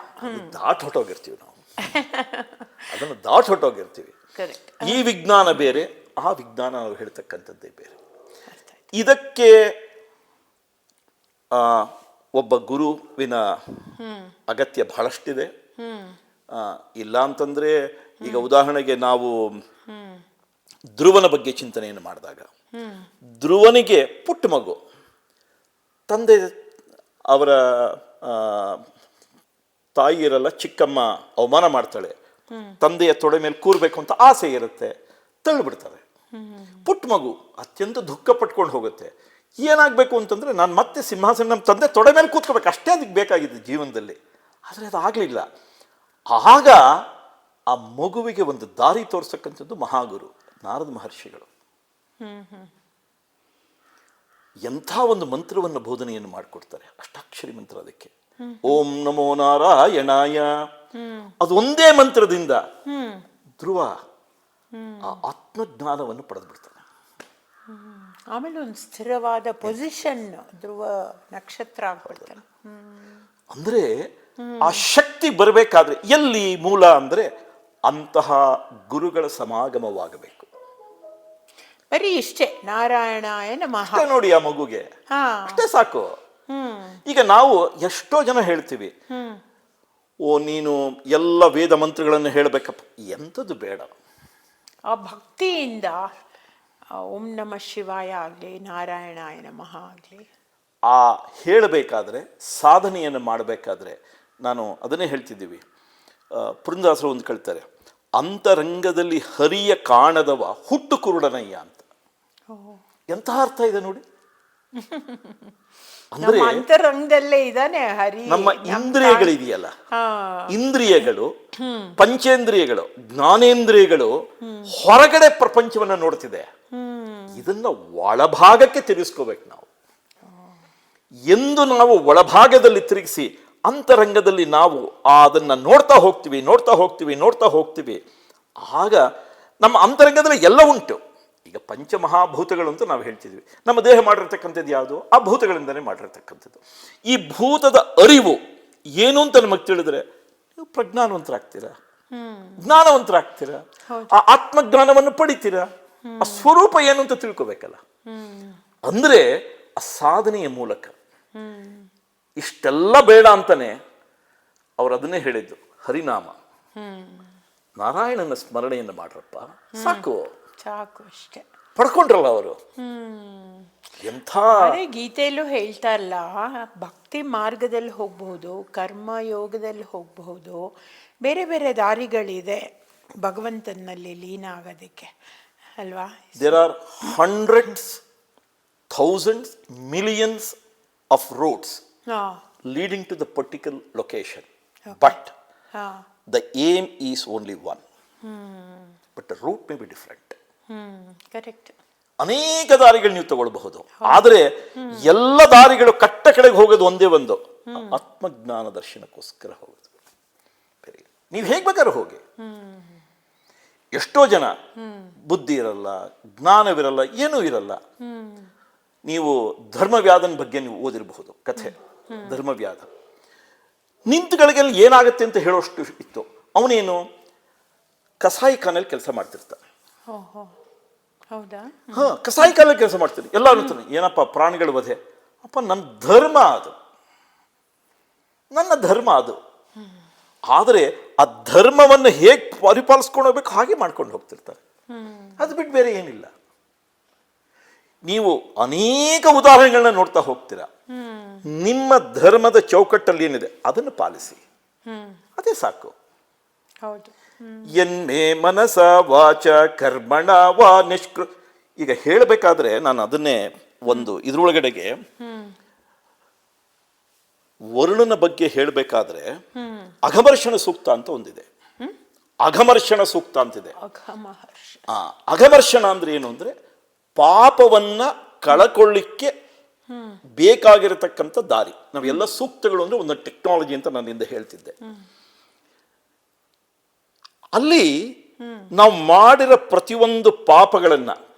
ದಾಟ್ ಹೊಟ್ಟೋಗಿರ್ತೀವಿ ನಾವು, ಅದನ್ನು ದಾಟ್ ಹೊಟ್ಟೋಗಿರ್ತೀವಿ. ಈ ವಿಜ್ಞಾನ ಬೇರೆ, ಆ ವಿಜ್ಞಾನ ನಾವು ಹೇಳ್ತಕ್ಕಂಥದ್ದೇ ಬೇರೆ. ಇದಕ್ಕೆ ಒಬ್ಬ ಗುರುವಿನ ಅಗತ್ಯ ಬಹಳಷ್ಟಿದೆ. ಇಲ್ಲ ಅಂತಂದರೆ ಈಗ ಉದಾಹರಣೆಗೆ ನಾವು ಧ್ರುವನ ಬಗ್ಗೆ ಚಿಂತನೆಯನ್ನು ಮಾಡಿದಾಗ, ಧ್ರುವನಿಗೆ ಪುಟ್ಟ ಮಗು, ತಂದೆ ಅವರ ತಾಯಿ ಇರಲ್ಲ, ಚಿಕ್ಕಮ್ಮ ಅವಮಾನ ಮಾಡ್ತಾಳೆ, ತಂದೆಯ ತೊಡೆ ಮೇಲೆ ಕೂರ್ಬೇಕು ಅಂತ ಆಸೆ ಇರುತ್ತೆ, ತಳ್ಳಿಬಿಡ್ತಾರೆ. ಪುಟ್ಟ ಮಗು ಅತ್ಯಂತ ದುಃಖ ಪಟ್ಕೊಂಡು ಹೋಗುತ್ತೆ. ಏನಾಗಬೇಕು ಅಂತಂದರೆ, ನಾನು ಮತ್ತೆ ಸಿಂಹಾಸನ ನಮ್ಮ ತಂದೆ ತೊಡೆ ಮೇಲೆ ಕೂತ್ಕೋಬೇಕು, ಅಷ್ಟೇ ಅದಕ್ಕೆ ಬೇಕಾಗಿದ್ದು ಜೀವನದಲ್ಲಿ. ಆದರೆ ಅದು ಆಗಲಿಲ್ಲ. ಆಗ ಆ ಮಗುವಿಗೆ ಒಂದು ದಾರಿ ತೋರಿಸಕ್ಕಂಥದ್ದು ಮಹಾಗುರು ನಾರದ ಮಹರ್ಷಿಗಳು. ಎಂಥ ಒಂದು ಮಂತ್ರವನ್ನು ಬೋಧನೆಯನ್ನು ಮಾಡಿಕೊಡ್ತಾರೆ, ಅಷ್ಟಾಕ್ಷರಿ ಮಂತ್ರ. ಅದಕ್ಕೆ ಓಂ ನಮೋ ನಾರಾಯಣಾಯ, ಅದು ಒಂದೇ ಮಂತ್ರದಿಂದ ಧ್ರುವ ಆ ಆತ್ಮಜ್ಞಾನವನ್ನು ಪಡೆದು ಬಿಡ್ತಾನೆ.
ಆಮೇಲೆ ಒಂದು ಸ್ಥಿರವಾದ ಪೊಸಿಷನ್ ಧ್ರುವ ನಕ್ಷತ್ರ ಆಗ್ಬಿಡ್ತಾನೆ.
ಅಂದರೆ ಆ ಶಕ್ತಿ ಬರಬೇಕಾದ್ರೆ ಎಲ್ಲಿ ಮೂಲ ಅಂದರೆ ಅಂತಹ ಗುರುಗಳ ಸಮಾಗಮವಾಗಬೇಕು.
ಬರೀ ಇಷ್ಟೇ, ನಾರಾಯಣಾಯ ನಮಃ
ನೋಡಿ ಆ ಮಗುಗೆ ಅಷ್ಟೇ ಸಾಕು. ಈಗ ನಾವು ಎಷ್ಟೋ ಜನ ಹೇಳ್ತೀವಿ, ಓ ನೀನು ಎಲ್ಲ ವೇದ ಮಂತ್ರಗಳನ್ನು ಹೇಳಬೇಕಪ್ಪ, ಎಂಥದ್ದು ಬೇಡ.
ಆ ಭಕ್ತಿಯಿಂದ ಓಂ ನಮಃ ಶಿವಾಯ ಆಗಲಿ, ನಾರಾಯಣಾಯ ನಮಃ ಆಗಲಿ
ಆ ಹೇಳಬೇಕಾದ್ರೆ, ಸಾಧನೆಯನ್ನು ಮಾಡಬೇಕಾದ್ರೆ, ನಾನು ಅದನ್ನೇ ಹೇಳ್ತಿದ್ದೀವಿ, ಪುರಂದರದಾಸರು ಒಂದು ಕೇಳ್ತಾರೆ, ಅಂತರಂಗದಲ್ಲಿ ಹರಿಯ ಕಾಣದವ ಹುಟ್ಟು ಕುರುಡನಯ್ಯ ಅಂತ. ಎಂತಹ ಅರ್ಥ ಇದೆ ನೋಡಿ. ಅಂದ್ರೆ
ಅಂತರಂಗದಲ್ಲೇ ಇದಾನೆ ಹರಿ.
ನಮ್ಮ ಇಂದ್ರಿಯಗಳಿದೆಯಲ್ಲ, ಇಂದ್ರಿಯಗಳು, ಪಂಚೇಂದ್ರಿಯಗಳು, ಜ್ಞಾನೇಂದ್ರಿಯಗಳು ಹೊರಗಡೆ ಪ್ರಪಂಚವನ್ನ ನೋಡ್ತಿದೆ. ಇದನ್ನ ಒಳಭಾಗಕ್ಕೆ ತಿರುಗಿಸ್ಕೋಬೇಕು ನಾವು. ಎಂದು ನಾವು ಒಳಭಾಗದಲ್ಲಿ ತಿರುಗಿಸಿ ಅಂತರಂಗದಲ್ಲಿ ನಾವು ಅದನ್ನ ನೋಡ್ತಾ ಹೋಗ್ತೀವಿ, ನೋಡ್ತಾ ಹೋಗ್ತೀವಿ, ನೋಡ್ತಾ ಹೋಗ್ತೀವಿ, ಆಗ ನಮ್ಮ ಅಂತರಂಗದಲ್ಲಿ ಎಲ್ಲ ಉಂಟು. ಈಗ ಪಂಚಮಹಾಭೂತಗಳು ಅಂತ ನಾವು ಹೇಳ್ತಿದ್ವಿ. ನಮ್ಮ ದೇಹ ಮಾಡಿರ್ತಕ್ಕಂಥದ್ದು ಯಾವುದು? ಆ ಭೂತಗಳಿಂದನೇ ಮಾಡಿರ್ತಕ್ಕಂಥದ್ದು. ಈ ಭೂತದ ಅರಿವು ಏನು ಅಂತ ನಮಗೆ ತಿಳಿದ್ರೆ ನೀವು ಪ್ರಜ್ಞಾನವಂತರಾಗ್ತೀರಾ, ಜ್ಞಾನವಂತರಾಗ್ತೀರಾ, ಆ ಆತ್ಮಜ್ಞಾನವನ್ನು ಪಡಿತೀರಾ. ಆ ಸ್ವರೂಪ ಏನು ಅಂತ ತಿಳ್ಕೊಬೇಕಲ್ಲ. ಅಂದ್ರೆ ಆ ಸಾಧನೆಯ ಮೂಲಕ. ಇಷ್ಟೆಲ್ಲ ಬೇಡ ಅಂತಾನೆ ಅವ್ರು ಅದನ್ನೇ ಹೇಳಿದ್ದು, ಹರಿನಾಮ. ನಾರಾಯಣನ ಸ್ಮರಣೆಯನ್ನು ಮಾಡ್ರಪ್ಪ, ಸಾಕು
ಸಾಕು ಅಷ್ಟೇ.
ಪಡ್ಕೊಂಡ್ರಲ್ಲ ಅವರು. ಎಂಥ
ಅದೇ ಗೀತೆಯಲ್ಲೂ ಹೇಳ್ತಾರಲ್ಲ, ಭಕ್ತಿ ಮಾರ್ಗದಲ್ಲಿ ಹೋಗ್ಬಹುದು, ಕರ್ಮ ಯೋಗದಲ್ಲಿ ಹೋಗಬಹುದು, ಬೇರೆ ಬೇರೆ ದಾರಿಗಳಿದೆ ಭಗವಂತನಲ್ಲಿ ಲೀನ ಆಗೋದಕ್ಕೆ ಅಲ್ವಾ.
There are hundreds, thousands, millions of roads leading to the particular location, but the aim is only one, but the route may be different.
Correct.
ಅನೇಕ ದಾರಿಗಳು ನೀವು ತಗೊಳ್ಬಹುದು, ಆದರೆ ಎಲ್ಲ ದಾರಿಗಳು ಕಟ್ಟ ಕೆಳಗೆ ಹೋಗೋದು ಒಂದೇ ಒಂದು, ಆತ್ಮಜ್ಞಾನ ದರ್ಶನಕ್ಕೋಸ್ಕರ ಹೋಗೋದು. ನೀವು ಹೇಗೆ ಬೇಕಾದ್ರೂ ಹೋಗಿ. ಎಷ್ಟೋ ಜನ ಬುದ್ಧಿ ಇರಲ್ಲ, ಜ್ಞಾನವಿರಲ್ಲ, ಏನೂ ಇರಲ್ಲ. ನೀವು ಧರ್ಮವ್ಯಾಧನ ಬಗ್ಗೆ ನೀವು ಓದಿರಬಹುದು ಕಥೆ. ಧರ್ಮವ್ಯಾಧ ನಿಂತುಗಳಿಗೆಲ್ಲ ಏನಾಗುತ್ತೆ ಅಂತ ಹೇಳೋಷ್ಟು ಇತ್ತು. ಅವನೇನು ಕಸಾಯಿ ಖಾನೆಯಲ್ಲಿ ಕೆಲಸ ಮಾಡ್ತಿರ್ತಾನೆ.
ಹೌದಾ?
ಕಸಾಯಿ ಖಾನೆಯಲ್ಲಿ ಕೆಲಸ ಮಾಡ್ತೀನಿ. ಎಲ್ಲರೂ ಏನಪ್ಪ ಪ್ರಾಣಿಗಳ ವಧೆ, ಅಪ್ಪ ನನ್ನ ಧರ್ಮ ಅದು, ನನ್ನ ಧರ್ಮ ಅದು. ಆದರೆ ಆ ಧರ್ಮವನ್ನು ಹೇಗೆ ಪರಿಪಾಲಿಸ್ಕೊಂಡು ಹೋಗ್ಬೇಕು ಹಾಗೆ ಮಾಡ್ಕೊಂಡು ಹೋಗ್ತಿರ್ತಾರೆ. ಅದು ಬಿಟ್ಟು ಬೇರೆ ಏನಿಲ್ಲ. ನೀವು ಅನೇಕ ಉದಾಹರಣೆಗಳನ್ನ ನೋಡ್ತಾ ಹೋಗ್ತೀರಾ. ನಿಮ್ಮ ಧರ್ಮದ ಚೌಕಟ್ಟಲ್ಲಿ ಏನಿದೆ ಅದನ್ನು ಪಾಲಿಸಿ, ಅದೇ ಸಾಕು.
ಹೌದು.
ಎನ್ಮೇ ಮನಸ ವಾಚ ಕರ್ಮಣ ವಾ ನಿಷ್ಕೃ. ಈಗ ಹೇಳಬೇಕಾದ್ರೆ ನಾನು ಅದನ್ನೇ ಒಂದು ಇದ್ರೊಳಗಡೆಗೆ ವರುಣನ ಬಗ್ಗೆ ಹೇಳಬೇಕಾದ್ರೆ ಅಘಮರ್ಷಣ ಸೂಕ್ತ ಅಂತ ಒಂದಿದೆ. ಅಘಮರ್ಷಣ ಸೂಕ್ತ ಅಂತಿದೆ. ಅಘಮರ್ಷಣ ಅಂದ್ರೆ ಏನು ಅಂದ್ರೆ ಪಾಪವನ್ನ ಕಳಕೊಳ್ಳಿಕ್ಕೆ ಬೇಕಾಗಿರತಕ್ಕಂಥ ದಾರಿ. ನಾವೆಲ್ಲ ಸೂಕ್ತಗಳು ಅಂದ್ರೆ ಒಂದು ಟೆಕ್ನಾಲಜಿ ಅಂತ ನಾನು ಹಿಂದೆ ಹೇಳ್ತಿದ್ದೆ. ಅಲ್ಲಿ ನಾವು ಮಾಡಿರೋ ಪ್ರತಿಯೊಂದು ಪಾಪಗಳನ್ನ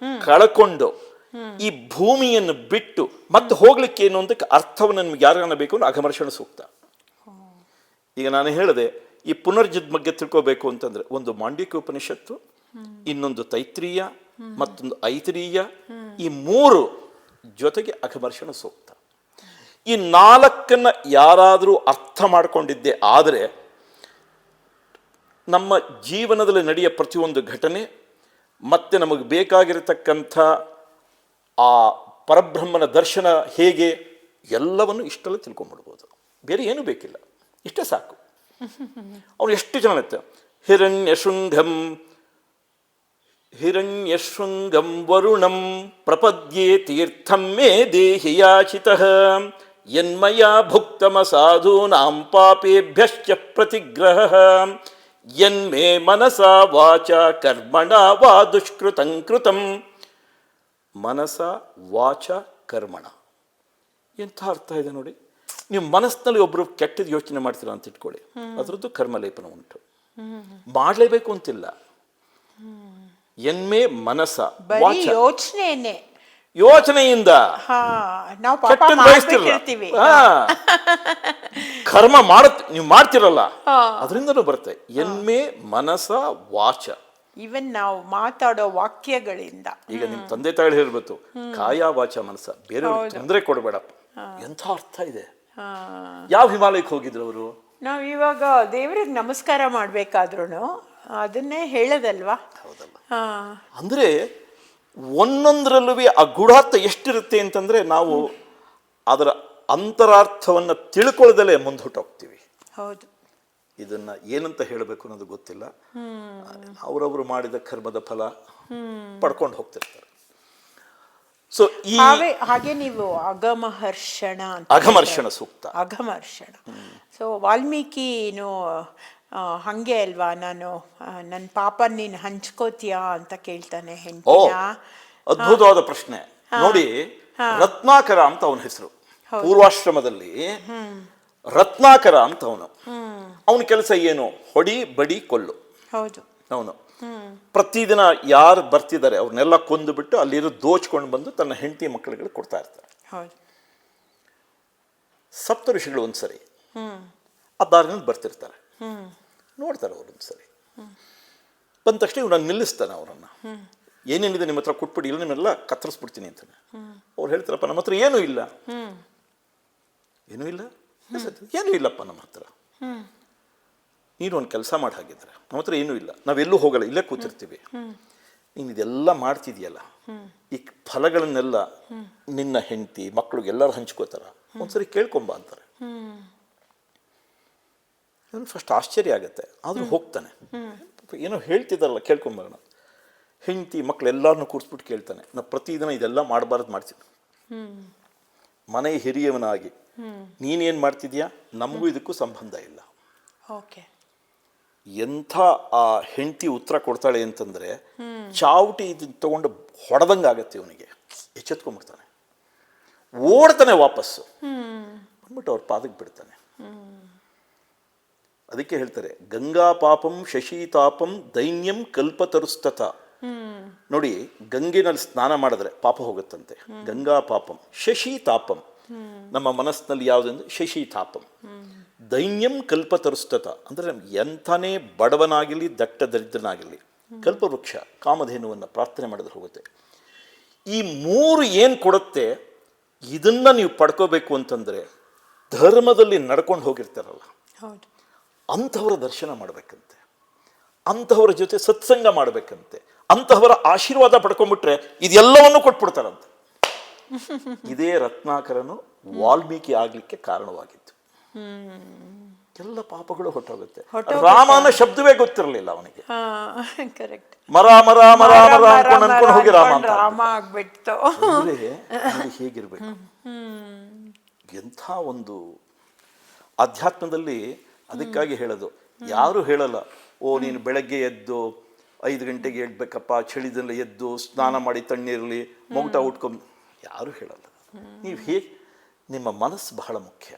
ಕಳಕೊಂಡು ಈ ಭೂಮಿಯನ್ನು ಬಿಟ್ಟು ಮತ್ತೆ ಹೋಗ್ಲಿಕ್ಕೆ ಏನು ಅಂತ ಅರ್ಥವನ್ನು ನಿಮ್ಗೆ ಯಾರನ್ನ ಬೇಕು ಅಂದ್ರೆ ಅಘಮರ್ಷಣ ಸೂಕ್ತ. ಈಗ ನಾನು ಹೇಳಿದೆ, ಈ ಪುನರ್ಜನ್ಮ ಬಗ್ಗೆ ತಿಳ್ಕೋಬೇಕು ಅಂತಂದ್ರೆ ಒಂದು ಮಾಂಡವಿಕ ಉಪನಿಷತ್ತು, ಇನ್ನೊಂದು ತೈತ್ರೀಯ, ಮತ್ತೊಂದು ಐತರೀಯ, ಈ ಮೂರು ಜೊತೆಗೆ ಅಘಮರ್ಷಣ ಸೂಕ್ತ. ಈ ನಾಲ್ಕನ್ನ ಯಾರಾದರೂ ಅರ್ಥ ಮಾಡ್ಕೊಂಡಿದ್ದೆ ಆದರೆ ನಮ್ಮ ಜೀವನದಲ್ಲಿ ನಡೆಯೋ ಪ್ರತಿಯೊಂದು ಘಟನೆ ಮತ್ತೆ ನಮಗೆ ಬೇಕಾಗಿರತಕ್ಕಂಥ ಆ ಪರಬ್ರಹ್ಮನ ದರ್ಶನ ಹೇಗೆ ಎಲ್ಲವನ್ನು ಇಷ್ಟೆಲ್ಲ ತಿಳ್ಕೊಂಡ್ಬಿಡ್ಬೋದು. ಬೇರೆ ಏನೂ ಬೇಕಿಲ್ಲ, ಇಷ್ಟೇ ಸಾಕು. ಅವ್ರು ಎಷ್ಟು ಜನ ಇರ್ತಾರೆ. ಹಿರಣ್ಯಶೃಂಗಂ ವರುಣಂ ಪ್ರಪದ್ಯೆ ತೀರ್ಥಂ ಮೇ ದೇಹಿ ಯಾಚಿತಃ ಯನ್ಮಯ ಭುಕ್ತಮ ಸಾಧೂನಾಂ ಪಾಪೇಭ್ಯಶ್ಚ ಪ್ರತಿಗ್ರಹಃ ಯನ್ಮೇ ಮನಸ ವಾಚ ಕರ್ಮಣ ವಾ ದುಷ್ಕೃತಂ ಕೃತಂ. ಮನಸ ವಾಚ ಕರ್ಮಣ ಎಂಥ ಅರ್ಥ ಇದೆ ನೋಡಿ. ನೀವು ಮನಸ್ಸಿನಲ್ಲಿ ಒಬ್ರು ಕೆಟ್ಟದ್ದು ಯೋಚನೆ ಮಾಡ್ತೀರಾ ಅಂತ ಇಟ್ಕೊಳ್ಳಿ, ಅದರದ್ದು ಕರ್ಮಲೇಪನ ಉಂಟು. ಮಾಡಲೇಬೇಕು ಅಂತಿಲ್ಲ. ಎನ್ಮೇ ಮನಸ ವಾಚ, ಯೋಚನೆಯಿಂದ ಕರ್ಮ ನೀವು ಮಾಡ್ತಿರಲ್ಲ, ಅದರಿಂದನೂ ಬರುತ್ತೆ. ಎನ್ಮೇ ಮನಸ ವಾಚ.
ಇವನ್ ನಾವು ಮಾತಾಡೋ ವಾಕ್ಯಗಳಿಂದ.
ಈಗ ನಿಮ್ ತಂದೆ ತಾಯಿ ಹೇಳ್ಬೇಕು, ಕಾಯ ವಾಚ ಮನಸ, ಬೇರೆಯವ್ರಿಗೆ ತೊಂದರೆ ಕೊಡಬೇಡಪ್ಪ. ಎಂಥ ಅರ್ಥ ಇದೆ. ಯಾವ ಹಿಮಾಲಯಕ್ಕೆ ಹೋಗಿದ್ರು ಅವರು?
ನಾವ್ ಇವಾಗ ದೇವ್ರಿಗೆ ನಮಸ್ಕಾರ ಮಾಡ್ಬೇಕಾದ್ರೂ ಅದನ್ನೇ ಹೇಳದಲ್ವಾ?
ಹೌದಲ್ಲ. ಅಂದ್ರೆ ಒಂದೊಂದರಲ್ಲೂ ಆ ಗೂಢಾರ್ಥ ಎಷ್ಟಿರುತ್ತೆ ಅಂತಂದ್ರೆ ನಾವು ಅದರ ಅಂತರಾರ್ಥವನ್ನ ತಿಳ್ಕೊಳ್ಳದಲ್ಲೇ ಮುಂದೆ ಹೊಟ್ಟೋಗ್ತೀವಿ.
ಹೌದು.
ಇದನ್ನ ಏನಂತ ಹೇಳಬೇಕು ಅನ್ನೋದು ಗೊತ್ತಿಲ್ಲ. ಅವರವರು ಮಾಡಿದ ಕರ್ಮದ ಫಲ ಪಡ್ಕೊಂಡು ಹೋಗ್ತಿರ್ತಾರೆ. ಸೊ
ಹಾಗೆ ನೀವು ಅಘಮರ್ಷಣ
ಸೂಕ್ತ,
ಅಘಮರ್ಷಣ. ಸೊ ವಾಲ್ಮೀಕಿನು ಹಂಗೆ ಅಲ್ವಾ, ನಾನು ನನ್ನ ಪಾಪ ನೀನು ಹಂಚ್ಕೋತೀಯಾ ಅಂತ ಕೇಳ್ತಾನೆ ಹೆಂಡತಿನ.
ಅದ್ಭುತವಾದ ಪ್ರಶ್ನೆ ನೋಡಿ. ರತ್ನಾಕರ ಅಂತ ಅವನ ಹೆಸರು. ಪೂರ್ವಾಶ್ರಮದಲ್ಲಿ ರತ್ನಾಕರ ಅಂತ ಅವನ ಕೆಲಸ ಏನು? ಹೊಡಿ ಬಡಿ ಕೊಲ್ಲು.
ಹೌದು.
ಅವನು ಪ್ರತಿದಿನ ಯಾರು ಬರ್ತಿದ್ದಾರೆ ಅವ್ರನ್ನೆಲ್ಲ ಕೊಂದು ಬಿಟ್ಟು ಅಲ್ಲಿರೋ ದೋಚ್ಕೊಂಡು ಬಂದು ತನ್ನ ಹೆಂಡತಿ ಮಕ್ಕಳುಗಳಿಗೆ ಕೊಡ್ತಾ ಇರ್ತಾರೆ. ಸಪ್ತ ಋಷಿಗಳು ಒಂದ್ಸರಿ ಆ ದಾರಿನಲ್ಲಿ ಬರ್ತಿರ್ತಾರೆ, ನೋಡ್ತಾರೆ ಅವ್ರು. ಒಂದ್ಸರಿ ಬಂದ ತಕ್ಷಣ ಇವ್ರನ್ನ ನಿಲ್ಲಿಸ್ತಾನೆ. ಅವರನ್ನ ಏನೇನಿದೆ ನಿಮ್ಮ ಹತ್ರ ಕೊಟ್ಬಿಡಿ, ಇಲ್ಲ ನಿಮ್ಮೆಲ್ಲ ಕತ್ತರಿಸ್ಬಿಡ್ತೀನಿ ಅಂತಾನೆ. ಅವ್ರು ಹೇಳ್ತಾರಪ್ಪ ನಮ್ಮ ಹತ್ರ ಏನೂ ಇಲ್ಲ. ಏನೂ ಇಲ್ಲ? ಏನೂ ಇಲ್ಲಪ್ಪ ನಮ್ಮ ಹತ್ರ. ನೀನು ಒಂದು ಕೆಲಸ ಮಾಡಿ ಹಾಗಿದ್ರೆ ನಮ್ಮ ಹತ್ರ ಏನೂ ಇಲ್ಲ, ನಾವೆಲ್ಲೂ ಹೋಗಲ್ಲ, ಇಲ್ಲೇ ಕೂತಿರ್ತೀವಿ, ನೀನು ಇದೆಲ್ಲ ಮಾಡ್ತಿದ್ಯಲ್ಲ, ಈ ಫಲಗಳನ್ನೆಲ್ಲ ನಿನ್ನ ಹೆಂಡತಿ ಮಕ್ಕಳಿಗೆ ಎಲ್ಲರೂ ಹಂಚ್ಕೋತಾರ, ಒಂದ್ಸರಿ ಕೇಳ್ಕೊಂಬ ಅಂತಾರೆ. ಫಸ್ಟ್ ಆಶ್ಚರ್ಯ ಆಗುತ್ತೆ, ಆದರೂ ಹೋಗ್ತಾನೆ. ಏನೋ ಹೇಳ್ತಿದ್ದಾರಲ್ಲ ಕೇಳ್ಕೊಂಬರೋಣ. ಹೆಂಡತಿ ಮಕ್ಳು ಎಲ್ಲರನ್ನೂ ಕೂರಿಸ್ಬಿಟ್ಟು ಕೇಳ್ತಾನೆ, ನಾ ಪ್ರತಿದಿನ ಇದೆಲ್ಲ ಮಾಡಬಾರ್ದು ಮಾಡ್ತೀನಿ, ಮನೆ ಹಿರಿಯವನಾಗಿ ನೀನೇನು ಮಾಡ್ತಿದ್ಯಾ, ನಮಗೂ ಇದಕ್ಕೂ ಸಂಬಂಧ ಇಲ್ಲ.
ಓಕೆ.
ಎಂಥ ಆ ಹೆಂಡತಿ ಉತ್ತರ ಕೊಡ್ತಾಳೆ ಅಂತಂದರೆ, ಚಾವುಟಿ ಇದನ್ನ ತಗೊಂಡು ಹೊಡೆದಂಗೆ ಆಗತ್ತೆ ಇವನಿಗೆ. ಎಚ್ಚೆತ್ಕೊಂಡ್ಬಿಡ್ತಾನೆ, ಓಡ್ತಾನೆ ವಾಪಸ್ಸು, ಬಂದ್ಬಿಟ್ಟು ಅವ್ರ ಪಾದಕ್ಕೆ ಬಿಡ್ತಾನೆ. ಅದಕ್ಕೆ ಹೇಳ್ತಾರೆ, ಗಂಗಾ ಪಾಪಂ ಶಶೀತಾಪಂ ದೈನ್ಯಂ ಕಲ್ಪತರುಸ್ತತ. ನೋಡಿ, ಗಂಗೆನಲ್ಲಿ ಸ್ನಾನ ಮಾಡಿದ್ರೆ ಪಾಪ ಹೋಗುತ್ತಂತೆ, ಗಂಗಾ ಪಾಪಂ. ಶಶೀತಾಪಂ, ನಮ್ಮ ಮನಸ್ಸಿನಲ್ಲಿ ಯಾವುದೆಂದು ಶಶೀತಾಪಂ. ದೈನ್ಯಂ ಕಲ್ಪತರುಸ್ತತ ಅಂದರೆ ಎಂಥನೇ ಬಡವನಾಗಿರಲಿ ದಟ್ಟ ದರಿದ್ರನಾಗಿರಲಿ ಕಲ್ಪವೃಕ್ಷ ಕಾಮಧೇನುವನ್ನು ಪ್ರಾರ್ಥನೆ ಮಾಡಿದ್ರೆ ಹೋಗುತ್ತೆ. ಈ ಮೂರು ಏನು ಕೊಡುತ್ತೆ, ಇದನ್ನು ನೀವು ಪಡ್ಕೋಬೇಕು ಅಂತಂದರೆ ಧರ್ಮದಲ್ಲಿ ನಡ್ಕೊಂಡು ಹೋಗಿರ್ತಾರಲ್ಲ, ಅಂಥವರ ದರ್ಶನ ಮಾಡಬೇಕಂತೆ, ಅಂಥವರ ಜೊತೆ ಸತ್ಸಂಗ ಮಾಡಬೇಕಂತೆ, ಅಂಥವರ ಆಶೀರ್ವಾದ ಪಡ್ಕೊಂಡ್ಬಿಟ್ರೆ ಇದೆಲ್ಲವನ್ನು ಕೊಟ್ಬಿಡ್ತಾರಂತೆ. ಇದೇ ರತ್ನಾಕರನು ವಾಲ್ಮೀಕಿ ಆಗಲಿಕ್ಕೆ ಕಾರಣವಾಗಿತ್ತು. ಎಲ್ಲ ಪಾಪಗಳು ಹೊಟ್ಟೋಗುತ್ತೆ. ರಾಮನ ಶಬ್ದವೇ ಗೊತ್ತಿರಲಿಲ್ಲ ಅವನಿಗೆ. ಮರ ಮರ ಮರ ಮರ ಅನ್ಕೊಂಡು ಹೋಗಿ ರಾಮ
ಆಗ್ಬಿಟ್ಟು.
ಹೇಗಿರ್ಬೇಕು, ಎಂಥ ಒಂದು ಅಧ್ಯಾತ್ಮದಲ್ಲಿ. ಅದಕ್ಕಾಗಿ ಹೇಳೋದು, ಯಾರು ಹೇಳಲ್ಲ, ಓ ನೀನು ಬೆಳಗ್ಗೆ ಎದ್ದು 5 ಗಂಟೆಗೆ ಹೇಳ್ಬೇಕಪ್ಪ, ಚಳಿದಲ್ಲಿ ಎದ್ದು ಸ್ನಾನ ಮಾಡಿ ತಣ್ಣೀರಲಿ ಮೊಗಟ ಉಟ್ಕೊಂಡು, ಯಾರು ಹೇಳಲ್ಲ. ನೀವು ಹೇಗೆ, ನಿಮ್ಮ ಮನಸ್ಸು ಬಹಳ ಮುಖ್ಯ.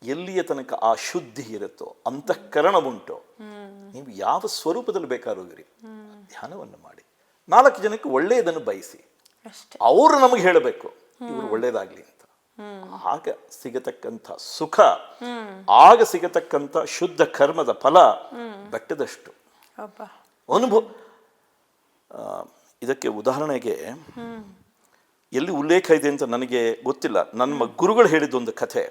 ಎಲ್ಲಿಯ ತನಕ ಆ ಶುದ್ಧಿ ಇರುತ್ತೋ, ಅಂತಃಕರಣ ಉಂಟೋ, ನೀವು ಯಾವ ಸ್ವರೂಪದಲ್ಲಿ ಬೇಕಾದ್ರೂ ಇರಿ, ಧ್ಯಾನವನ್ನು ಮಾಡಿ 4 ಜನಕ್ಕೆ ಒಳ್ಳೆಯದನ್ನು ಬಯಸಿ, ಅವರು ನಮಗೆ ಹೇಳಬೇಕು ಇವರು ಒಳ್ಳೆಯದಾಗಲಿ ಅಂತ. ಆಗ ಸಿಗತಕ್ಕಂಥ ಸುಖ, ಆಗ ಸಿಗತಕ್ಕಂಥ ಶುದ್ಧ ಕರ್ಮದ ಫಲ ಬೆಟ್ಟದಷ್ಟು ಅನುಭವ. ಇದಕ್ಕೆ ಉದಾಹರಣೆಗೆ ಎಲ್ಲಿ ಉಲ್ಲೇಖ ಇದೆ ಅಂತ ನನಗೆ ಗೊತ್ತಿಲ್ಲ, ನನ್ನ ಗುರುಗಳು ಹೇಳಿದ್ದೊಂದು ಕಥೆ,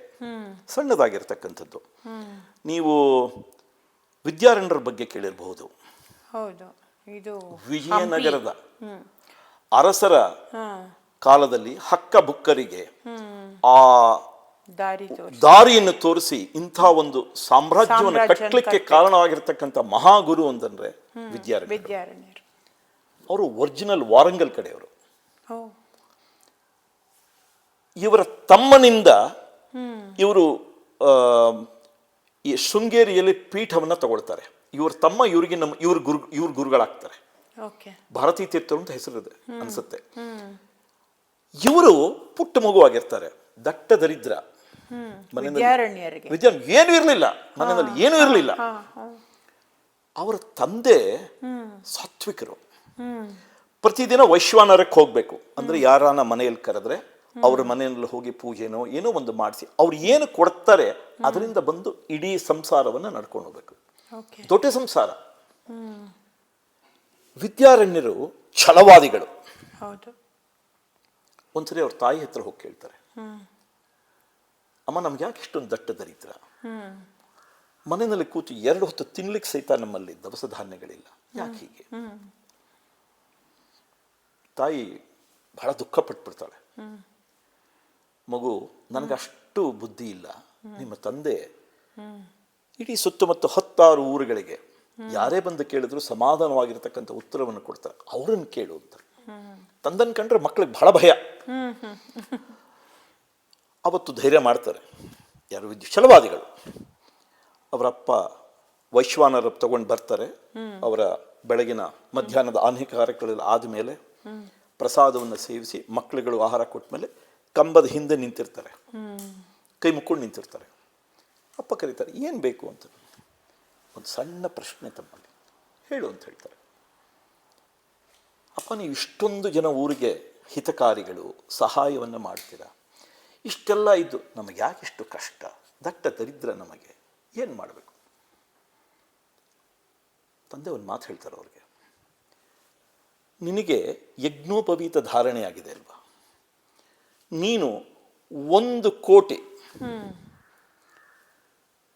ಸಣ್ಣದಾಗಿರ್ತಕ್ಕಂಥದ್ದು. ನೀವು ವಿದ್ಯಾರಣ್ಯರ ಬಗ್ಗೆ ಕೇಳಿರಬಹುದು. ವಿಜಯನಗರದ ಅರಸರ ಕಾಲದಲ್ಲಿ ಹಕ್ಕ ಬುಕ್ಕರಿಗೆ ಆ ದಾರಿಯನ್ನು ತೋರಿಸಿ ಇಂಥ ಒಂದು ಸಾಮ್ರಾಜ್ಯವನ್ನು ಕಟ್ಟಲಿಕ್ಕೆ ಕಾರಣವಾಗಿರ್ತಕ್ಕಂಥ ಮಹಾಗುರು ಅಂತಂದ್ರೆ ವಿದ್ಯಾರಣ್ಯರು. ಅವರು ಒರಿಜಿನಲ್ ವಾರಂಗಲ್ ಕಡೆಯವರು. ಇವರ ತಮ್ಮನಿಂದ ಇವರು ಈ ಶೃಂಗೇರಿಯಲ್ಲಿ ಪೀಠವನ್ನು ತಗೊಳ್ತಾರೆ. ಇವ್ರ ತಮ್ಮ ಇವರಿಗೆ ಇವ್ರ ಗುರುಗಳಾಗ್ತಾರೆ. ಭಾರತೀ ತೀರ್ಥರು ಅಂತ ಹೆಸರಿದೆ ಅನ್ಸುತ್ತೆ. ಇವರು ಪುಟ್ಟ ಮಗುವಾಗಿರ್ತಾರೆ, ದಟ್ಟ ದರಿದ್ರ, ಏನು ಇರಲಿಲ್ಲ, ಮನೆಯಲ್ಲಿ ಏನೂ ಇರಲಿಲ್ಲ. ಅವರ ತಂದೆ ಸಾತ್ವಿಕರು. ಪ್ರತಿದಿನ ವೈಶ್ವಾನರಕ್ಕೆ ಹೋಗ್ಬೇಕು ಅಂದ್ರೆ, ಯಾರಾನ ಮನೆಯಲ್ಲಿ ಕರೆದ್ರೆ ಅವ್ರ ಮನೆಯಲ್ಲಿ ಹೋಗಿ ಪೂಜೆನೋ ಏನೋ ಒಂದು ಮಾಡಿಸಿ ಅವ್ರು ಏನು ಕೊಡ್ತಾರೆ ಅದರಿಂದ ಬಂದು ಇಡೀ ಸಂಸಾರವನ್ನು ನಡ್ಕೊಂಡು ಹೋಗ್ಬೇಕು. ದೊಡ್ಡ ಸಂಸಾರ. ವಿದ್ಯಾರಣ್ಯರು ಛಲವಾದಿಗಳು. ಒಂದ್ಸರಿ ಅವ್ರ ತಾಯಿ ಹತ್ರ ಹೋಗಿ ಕೇಳ್ತಾರೆ, ಅಮ್ಮ ನಮ್ಗೆ ಯಾಕೆ ಇಷ್ಟೊಂದು ದಟ್ಟ ದರಿದ್ರ, ಮನೆಯಲ್ಲಿ ಕೂತು 2 ಹೊತ್ತು ತಿನ್ಲಿಕ್ಕೆ ಸಹಿತ ನಮ್ಮಲ್ಲಿ ದವಸ ಧಾನ್ಯಗಳಿಲ್ಲ, ಯಾಕೆ ಹೀಗೆ? ತಾಯಿ ಬಹಳ ದುಃಖ ಪಟ್ಬಿಡ್ತಾಳೆ. ಮಗು, ನನಗಷ್ಟು ಬುದ್ಧಿ ಇಲ್ಲ. ನಿಮ್ಮ ತಂದೆ ಇಡೀ ಸುತ್ತಮುತ್ತ 10 ಊರುಗಳಿಗೆ ಯಾರೇ ಬಂದು ಕೇಳಿದ್ರು ಸಮಾಧಾನವಾಗಿರ್ತಕ್ಕಂಥ ಉತ್ತರವನ್ನು ಕೊಡ್ತಾರೆ, ಅವ್ರನ್ನ ಕೇಳು ಅಂತಾರೆ. ತಂದನ್ ಕಂಡ್ರೆ ಮಕ್ಳಿಗೆ ಬಹಳ ಭಯ. ಅವತ್ತು ಧೈರ್ಯ ಮಾಡ್ತಾರೆ ಯಾರು ಛಲವಾದಿಗಳು. ಅವರಪ್ಪ ವೈಶ್ವಾನರ ತಗೊಂಡು ಬರ್ತಾರೆ. ಅವರ ಬೆಳಗಿನ ಮಧ್ಯಾಹ್ನದ ಆನ್ಹಿಕ ಕಾರ್ಯಕ್ರಮಗಳು ಆದಮೇಲೆ ಪ್ರಸಾದವನ್ನು ಸೇವಿಸಿ ಮಕ್ಕಳುಗಳು ಆಹಾರ ಕೊಟ್ಟ ಮೇಲೆ ಕಂಬದ ಹಿಂದೆ ನಿಂತಿರ್ತಾರೆ, ಕೈ ಮುಕ್ಕೊಂಡು ನಿಂತಿರ್ತಾರೆ. ಅಪ್ಪ ಕರೀತಾರೆ, ಏನು ಬೇಕು ಅಂತ. ಒಂದು ಸಣ್ಣ ಪ್ರಶ್ನೆ ತಮ್ಮಲ್ಲಿ ಹೇಳು ಅಂತ ಹೇಳ್ತಾರೆ. ಅಪ್ಪ, ನೀವು ಇಷ್ಟೊಂದು ಜನ ಊರಿಗೆ ಹಿತಕಾರಿಗಳು, ಸಹಾಯವನ್ನು ಮಾಡ್ತೀರಾ, ಇಷ್ಟೆಲ್ಲ ಇದ್ದು ನಮಗೆ ಯಾಕಿಷ್ಟು ಕಷ್ಟ, ದಟ್ಟ ದರಿದ್ರ, ನಮಗೆ ಏನು ಮಾಡಬೇಕು? ತಂದೆ ಒಂದು ಮಾತು ಹೇಳ್ತಾರೆ ಅವ್ರಿಗೆ, ನಿನಗೆ ಯಜ್ಞೋಪವೀತ ಧಾರಣೆ ಆಗಿದೆ ಅಲ್ವಾ, ನೀನು 1 ಕೋಟಿ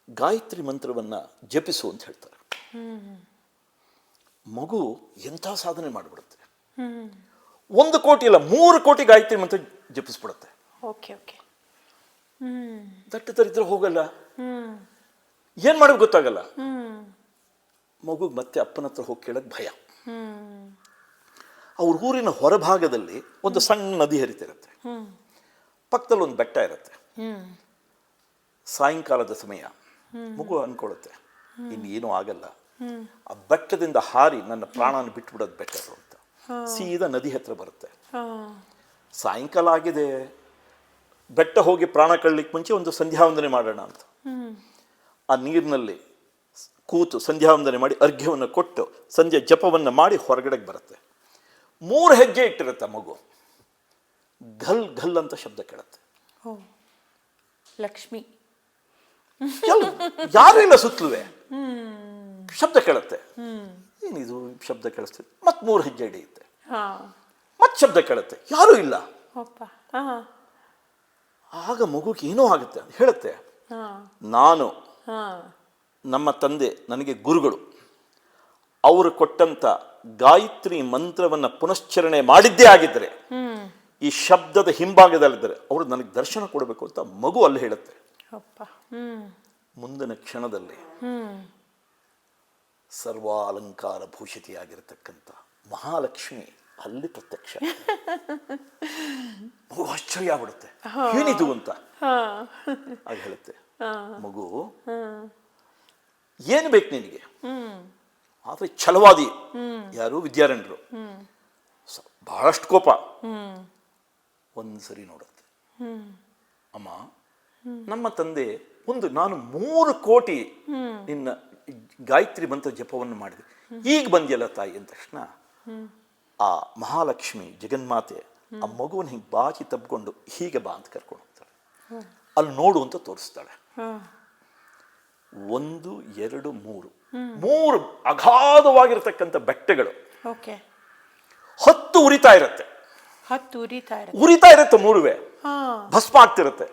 ಗಾಯತ್ರಿ ಮಂತ್ರವನ್ನ ಜಪಿಸು ಅಂತ ಹೇಳ್ತಾರೆ. ಮಗು ಎಂಥ ಸಾಧನೆ ಮಾಡಿಬಿಡುತ್ತೆ. 1 ಕೋಟಿ ಅಲ್ಲ 3 ಕೋಟಿ ಗಾಯತ್ರಿ ಮಂತ್ರ ಜಪಿಸ್ಬಿಡುತ್ತೆ.
Okay okay.
ದಟ್ಟ ದರಿದ್ರ ಹೋಗಲ್ಲ. ಏನ್ ಮಾಡೋದು ಗೊತ್ತಾಗಲ್ಲ. ಮಗು ಮತ್ತೆ ಅಪ್ಪನ ಹತ್ರ ಹೋಗಿ ಕೇಳಕ್ ಭಯ. ಅವ್ರ ಊರಿನ ಹೊರಭಾಗದಲ್ಲಿ ಒಂದು ಸಣ್ಣ ನದಿ ಹರಿತಿರುತ್ತೆ. ಪಕ್ಕದಲ್ಲಿ ಒಂದು ಬೆಟ್ಟ ಇರುತ್ತೆ. ಸಾಯಂಕಾಲದ ಸಮಯ ಮಗು ಅನ್ಕೊಳ್ಳುತ್ತೆ ಇನ್ನೇನು ಆಗಲ್ಲ, ಆ ಬೆಟ್ಟದಿಂದ ಹಾರಿ ನನ್ನ ಪ್ರಾಣನ ಬಿಟ್ಬಿಡೋದು ಬೆಟ್ಟರು ಅಂತ. ಸೀದಾ ನದಿ ಹತ್ರ ಬರುತ್ತೆ. ಸಾಯಂಕಾಲ ಆಗಿದೆ, ಬೆಟ್ಟ ಹೋಗಿ ಪ್ರಾಣ ಕಳ್ಲಿಕ್ಕೆ ಮುಂಚೆ ಒಂದು ಸಂಧ್ಯಾವಂದನೆ ಮಾಡೋಣ ಅಂತ ಆ ನೀರಿನಲ್ಲಿ ಕೂತು ಸಂಧ್ಯಾವಂದನೆ ಮಾಡಿ ಅರ್ಘ್ಯವನ್ನು ಕೊಟ್ಟು ಸಂಜೆ ಜಪವನ್ನು ಮಾಡಿ ಹೊರಗಡೆಗೆ ಬರುತ್ತೆ. 3 ಹೆಜ್ಜೆ ಇಟ್ಟಿರುತ್ತೆ ಮಗು. ಘಲ್ ಘಲ್ ಅಂತ ಶಬ್ದ ಕೇಳುತ್ತೆ.
ಲಕ್ಷ್ಮಿ
ಯಾರು ಇಲ್ಲ ಸುತ್ತಲುವೆ. ಶಬ್ದ ಕೇಳುತ್ತೆ. ಏನಿದು ಶಬ್ದ ಕೇಳಿಸ್ತದೆ. ಮತ್ 3 ಹೆಜ್ಜೆ ಹಿಡಿಯುತ್ತೆ. ಮತ್ ಶಬ್ದ ಕೇಳುತ್ತೆ. ಯಾರೂ ಇಲ್ಲ. ಆಗ ಮಗುಗೆ ಏನೋ ಆಗುತ್ತೆ ಅಂತ ಹೇಳುತ್ತೆ. ನಾನು ನಮ್ಮ ತಂದೆ ನನಗೆ ಗುರುಗಳು, ಅವರು ಕೊಟ್ಟಂತ ಗಾಯತ್ರಿ ಮಂತ್ರವನ್ನ ಪುನಶ್ಚರಣೆ ಮಾಡಿದ್ದೇ ಆಗಿದ್ದರೆ, ಈ ಶಬ್ದದ ಹಿಂಭಾಗದಲ್ಲಿದ್ದರೆ ಅವರು ನನಗೆ ದರ್ಶನ ಕೊಡಬೇಕು ಅಂತ ಮಗು ಅಲ್ಲಿ ಹೇಳುತ್ತೆ. ಮುಂದಿನ ಕ್ಷಣದಲ್ಲಿ ಸರ್ವಾಲಂಕಾರ ಭೂಷಿತಿಯಾಗಿರತಕ್ಕಂಥ ಮಹಾಲಕ್ಷ್ಮಿ ಅಲ್ಲಿ ಪ್ರತ್ಯಕ್ಷ. ಮಗು ಆಶ್ಚರ್ಯ ಆಗ್ಬಿಡುತ್ತೆ, ಏನಿದು ಅಂತ. ಆಗ ಹೇಳುತ್ತೆ, ಮಗು ಏನು ಬೇಕು ನಿನಗೆ? ಆದ್ರೆ ಛಲವಾದಿ ಯಾರು? ವಿದ್ಯಾರಣ್ಯರು. ಬಹಳಷ್ಟು ಕೋಪ. ಒಂದ್ಸರಿ ನೋಡುತ್ತೆ, ಅಮ್ಮ ನಮ್ಮ ತಂದೆ ನಾನು 3 ಕೋಟಿ ನಿನ್ನ ಗಾಯತ್ರಿ ಮಂತ್ರ ಜಪವನ್ನು ಮಾಡಿದೆ, ಈಗ ಬಂದ್ಯಲ್ಲ ತಾಯಿ ಅಂದ ತಕ್ಷಣ ಆ ಮಹಾಲಕ್ಷ್ಮಿ ಜಗನ್ಮಾತೆ ಆ ಮಗುವನ್ನು ಹಿಂಗೆ ಬಾಚಿ ತಬ್ಕೊಂಡು ಹೀಗೆ ಬಾ ಅಂತ ಕರ್ಕೊಂಡು ಹೋಗ್ತಾಳೆ. ಅಲ್ಲಿ ನೋಡು ಅಂತ ತೋರಿಸ್ತಾಳೆ. 1, 2, 3 ಅಗಾಧವಾಗಿರ್ತಕ್ಕಂಥ ಬೆಟ್ಟಗಳು. 10 ಉರಿತಾ ಇರುತ್ತೆ. ಉರಿತಾ ಇರುತ್ತೆ. 3 ಭಸ್ಮ ಆಗ್ತಿರುತ್ತೆ.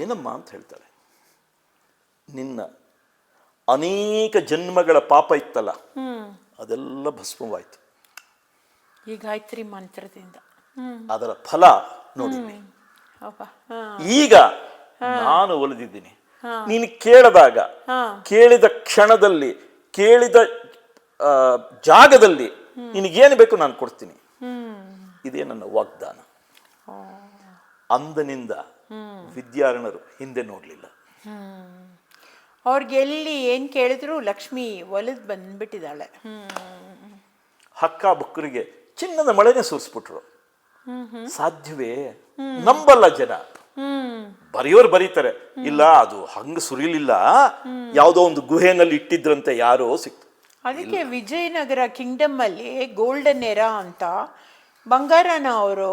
ಏನಮ್ಮ ಅಂತ ಹೇಳ್ತಾಳೆ, ನಿನ್ನ ಅನೇಕ ಜನ್ಮಗಳ ಪಾಪ ಇತ್ತಲ್ಲ ಅದೆಲ್ಲ ಭಸ್ಮವಾಯ್ತು
ಈ ಗಾಯತ್ರಿ ಮಂತ್ರದಿಂದ.
ಅದರ ಫಲ ನೋಡಿ. ಈಗ ನಾನು ಒಲಿದಿದ್ದೀನಿ. ನೀನು ಕೇಳಿದಾಗ, ಕೇಳಿದ ಕ್ಷಣದಲ್ಲಿ, ಕೇಳಿದ ಜಾಗದಲ್ಲಿ ನಿನಗೇನು ಬೇಕು ನಾನು ಕೊಡ್ತೀನಿ. ಇದೇ ನನ್ನ ವಾಗ್ದಾನ. ಅಂದನಿಂದ ವಿದ್ಯಾರಣ್ಯರು ಹಿಂದೆ ನೋಡ್ಲಿಲ್ಲ.
ಅವ್ರಿಗೆ ಎಲ್ಲಿ ಏನ್ ಕೇಳಿದ್ರು ಲಕ್ಷ್ಮಿ ಒಲಿದ್ ಬಂದ್ಬಿಟ್ಟಿದ್ದಾಳೆ.
ಹಕ್ಕ ಬುಕ್ಕರಿಗೆ ಚಿನ್ನದ ಮಳೆನೆ ಸುರಿಸ್ಬಿಟ್ರು. ಸಾಧ್ಯವೇ? ನಂಬಲ್ಲ ಜನ. ಬರೆಯೋರು ಬರೀತಾರೆ, ಇಲ್ಲ ಅದು ಹಂಗ ಸುರಿಲಿಲ್ಲ, ಯಾವುದೋ ಒಂದು ಗುಹೆನಲ್ಲಿ ಇಟ್ಟಿದ್ರಂತೆ, ಯಾರೋ ಸಿಕ್ತು.
ಅದಕ್ಕೆ ವಿಜಯನಗರ ಕಿಂಗ್ಡಮ್ ಅಲ್ಲಿ ಗೋಲ್ಡನ್ ಎರಾ ಅಂತ ಬಂಗಾರನ ಅವರು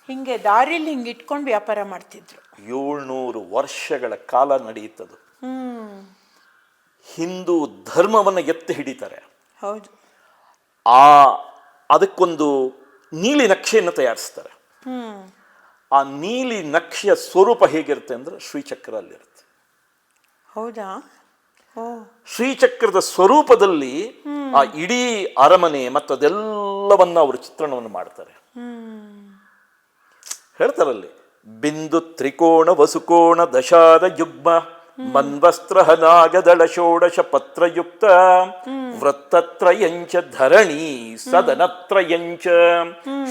ಹಿಂಗೆ ದಾರಿಲಿ ಹಿಂಗೆ ಇಟ್ಕೊಂಡು ವ್ಯಾಪಾರ ಮಾಡ್ತಿದ್ರು.
700 ವರ್ಷಗಳ ಕಾಲ ನಡೆಯುತ್ತದು. ಹಿಂದೂ ಧರ್ಮವನ್ನ ಎತ್ತಿ ಹಿಡಿತಾರೆ.
ಹೌದು.
ಅದಕ್ಕೊಂದು ನೀಲಿ ನಕ್ಷೆಯನ್ನು ತಯಾರಿಸ್ತಾರೆ. ಆ ನೀಲಿ ನಕ್ಷೆಯ ಸ್ವರೂಪ ಹೇಗಿರುತ್ತೆ ಅಂದ್ರೆ ಶ್ರೀಚಕ್ರ ಅಲ್ಲಿರುತ್ತೆ.
ಹೌದಾ?
ಶ್ರೀಚಕ್ರದ ಸ್ವರೂಪದಲ್ಲಿ ಆ ಇಡೀ ಅರಮನೆ ಮತ್ತು ಅದೆಲ್ಲವನ್ನ ಅವರು ಚಿತ್ರಣವನ್ನು ಮಾಡ್ತಾರೆ. ಹೇಳ್ತಾರಲ್ಲಿ, ಬಿಂದು ತ್ರಿಕೋಣ ವಸುಕೋಣ ದಶಾದ ಯುಗ್ಮ ಮನ್ವಸ್ತ್ರಹನಾಗದಳ ಷೋಡಶ ಪತ್ರಯುಕ್ತ ವೃತ್ತತ್ರಯಂಚ ಧರಣಿ ಸದನತ್ರಯಂಚ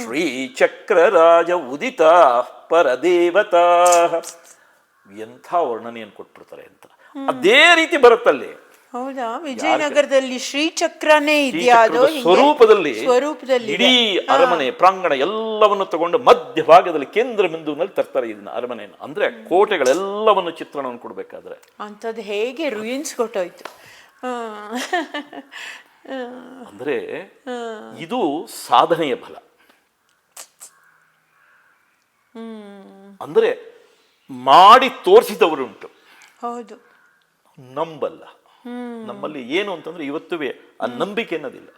ಶ್ರೀಚಕ್ರರಾಜ ಉದಿತ ಪರದೇವತಾ. ಎಂಥ ವರ್ಣನೆಯನ್ನು ಕೊಟ್ಬಿಡ್ತಾರೆ ಅಂತ. ಅದೇ ರೀತಿ ಬರುತ್ತಲ್ಲಿ.
ಹೌದಾ? ವಿಜಯನಗರದಲ್ಲಿ ಶ್ರೀಚಕ್ರನೇ ಇದೆಯಾ?
ಸ್ವರೂಪದಲ್ಲಿ ಇಡೀ ಅರಮನೆ ಪ್ರಾಂಗಣ ಎಲ್ಲವನ್ನು ತಗೊಂಡು ಮಧ್ಯಭಾಗದಲ್ಲಿ ಕೇಂದ್ರ ಬಿಂದುವಿನಲ್ಲಿ ತರ್ತಾರೆ ಇದನ್ನ ಅರಮನೆಯನ್ನು. ಅಂದ್ರೆ ಕೋಟೆಗಳೆಲ್ಲವನ್ನು ಚಿತ್ರಣವನ್ನು ಕೊಡ್ಬೇಕಾದ್ರೆ
ಅಂಥದ್ದು ಹೇಗೆ ರೂಯಿನ್ಸ್ ಕೊಟ್ಟೋಯ್ತು.
ಅಂದ್ರೆ ಇದು ಸಾಧನೆಯ ಫಲ. ಅಂದ್ರೆ ಮಾಡಿ ತೋರಿಸಿದವರುಂಟು.
ಹೌದು.
ನಂಬಲ್ಲ. ನಮ್ಮಲ್ಲಿ ಏನು ಅಂತಂದ್ರೆ ಇವತ್ತುವೇ ಆ ನಂಬಿಕೆ ಅನ್ನೋದಿಲ್ಲ.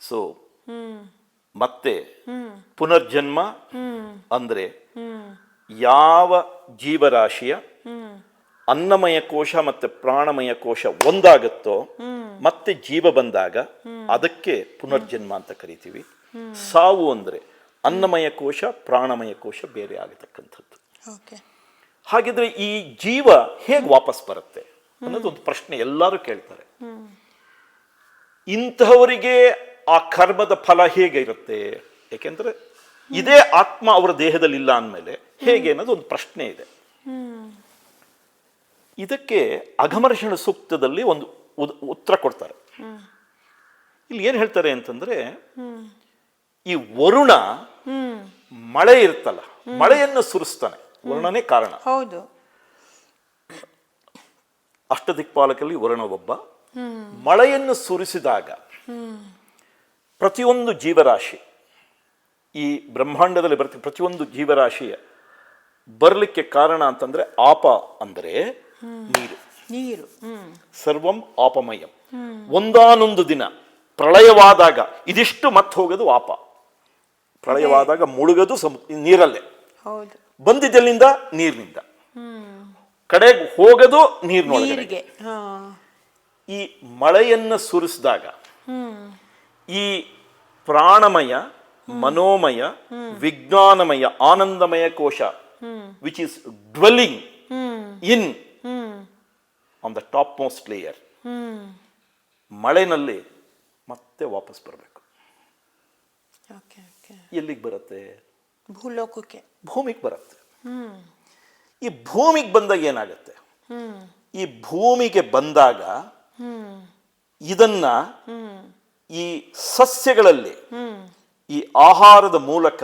ಸೊ ಮತ್ತೆ ಪುನರ್ಜನ್ಮ ಅಂದ್ರೆ ಯಾವ ಜೀವರಾಶಿಯ ಅನ್ನಮಯ ಕೋಶ ಮತ್ತೆ ಪ್ರಾಣಮಯ ಕೋಶ ಒಂದಾಗುತ್ತೋ ಮತ್ತೆ ಜೀವ ಬಂದಾಗ ಅದಕ್ಕೆ ಪುನರ್ಜನ್ಮ ಅಂತ ಕರಿತೀವಿ. ಸಾವು ಅಂದ್ರೆ ಅನ್ನಮಯ ಕೋಶ ಪ್ರಾಣಮಯ ಕೋಶ ಬೇರೆ ಆಗತಕ್ಕಂಥದ್ದು. ಹಾಗಿದ್ರೆ ಈ ಜೀವ ಹೇಗೆ ವಾಪಸ್ ಬರುತ್ತೆ ಅನ್ನೋದು ಒಂದು ಪ್ರಶ್ನೆ ಎಲ್ಲರೂ ಕೇಳ್ತಾರೆ. ಇಂತಹವರಿಗೆ ಆ ಕರ್ಮದ ಫಲ ಹೇಗೆ ಇರುತ್ತೆ? ಯಾಕೆಂದ್ರೆ ಇದೇ ಆತ್ಮ ಅವರ ದೇಹದಲ್ಲಿ ಇಲ್ಲ ಅಂದಮೇಲೆ ಹೇಗೆ ಅನ್ನೋದು ಒಂದು ಪ್ರಶ್ನೆ ಇದೆ. ಇದಕ್ಕೆ ಅಘಮರ್ಷಣ ಸೂಕ್ತದಲ್ಲಿ ಒಂದು ಉತ್ತರ ಕೊಡ್ತಾರೆ. ಇಲ್ಲಿ ಏನ್ ಹೇಳ್ತಾರೆ ಅಂತಂದ್ರೆ, ಈ ವರುಣ ಮಳೆ ಇರ್ತಲ್ಲ, ಮಳೆಯನ್ನು ಸುರಿಸ್ತಾನೆ, ವರುಣನೇ ಕಾರಣ.
ಹೌದು.
ಅಷ್ಟದಿಕ್ಪಾಲಕರಲ್ಲಿ ವರುಣ ಒಬ್ಬ. ಮಳೆಯನ್ನು ಸುರಿಸಿದಾಗ ಪ್ರತಿಯೊಂದು ಜೀವರಾಶಿ, ಈ ಬ್ರಹ್ಮಾಂಡದಲ್ಲಿ ಬರ್ತೀವಿ, ಪ್ರತಿಯೊಂದು ಜೀವರಾಶಿಯ ಬರಲಿಕ್ಕೆ ಕಾರಣ ಅಂತಂದ್ರೆ ಆಪ ಅಂದರೆ ನೀರು.
ನೀರು
ಸರ್ವಂ ಆಪಮಯಂ. ಒಂದಾನೊಂದು ದಿನ ಪ್ರಳಯವಾದಾಗ ಇದಿಷ್ಟು ಮತ್ತೆ ಹೋಗೋದು ಆಪ. ಪ್ರಳಯವಾದಾಗ ಮುಳುಗೋದು ನೀರಲ್ಲೇ. ಬಂದಿದ್ದೆಲ್ಲಿಂದ? ನೀರಿನಿಂದ. ಕಡೆಗೆ ಹೋಗೋದು ನೀರಿನೊಳಗೆ. ಈ ಮಳೆಯನ್ನು ಸುರಿಸಿದಾಗ ಈ ಪ್ರಾಣಮಯ, ಮನೋಮಯ, ವಿಜ್ಞಾನಮಯ, ಆನಂದಮಯ ಕೋಶ which is dwelling in on the topmost layer, ಮಳೆನಲ್ಲಿ ಮತ್ತೆ ವಾಪಸ್ ಬರಬೇಕು. ಎಲ್ಲಿಗೆ ಬರುತ್ತೆ?
ಭೂಲೋಕಕ್ಕೆ,
ಭೂಮಿಗೆ ಬರುತ್ತೆ. ಈ ಭೂಮಿಗೆ ಬಂದಾಗ ಏನಾಗುತ್ತೆ? ಈ ಭೂಮಿಗೆ ಬಂದಾಗ ಇದನ್ನ ಈ ಸಸ್ಯಗಳಲ್ಲಿ ಈ ಆಹಾರದ ಮೂಲಕ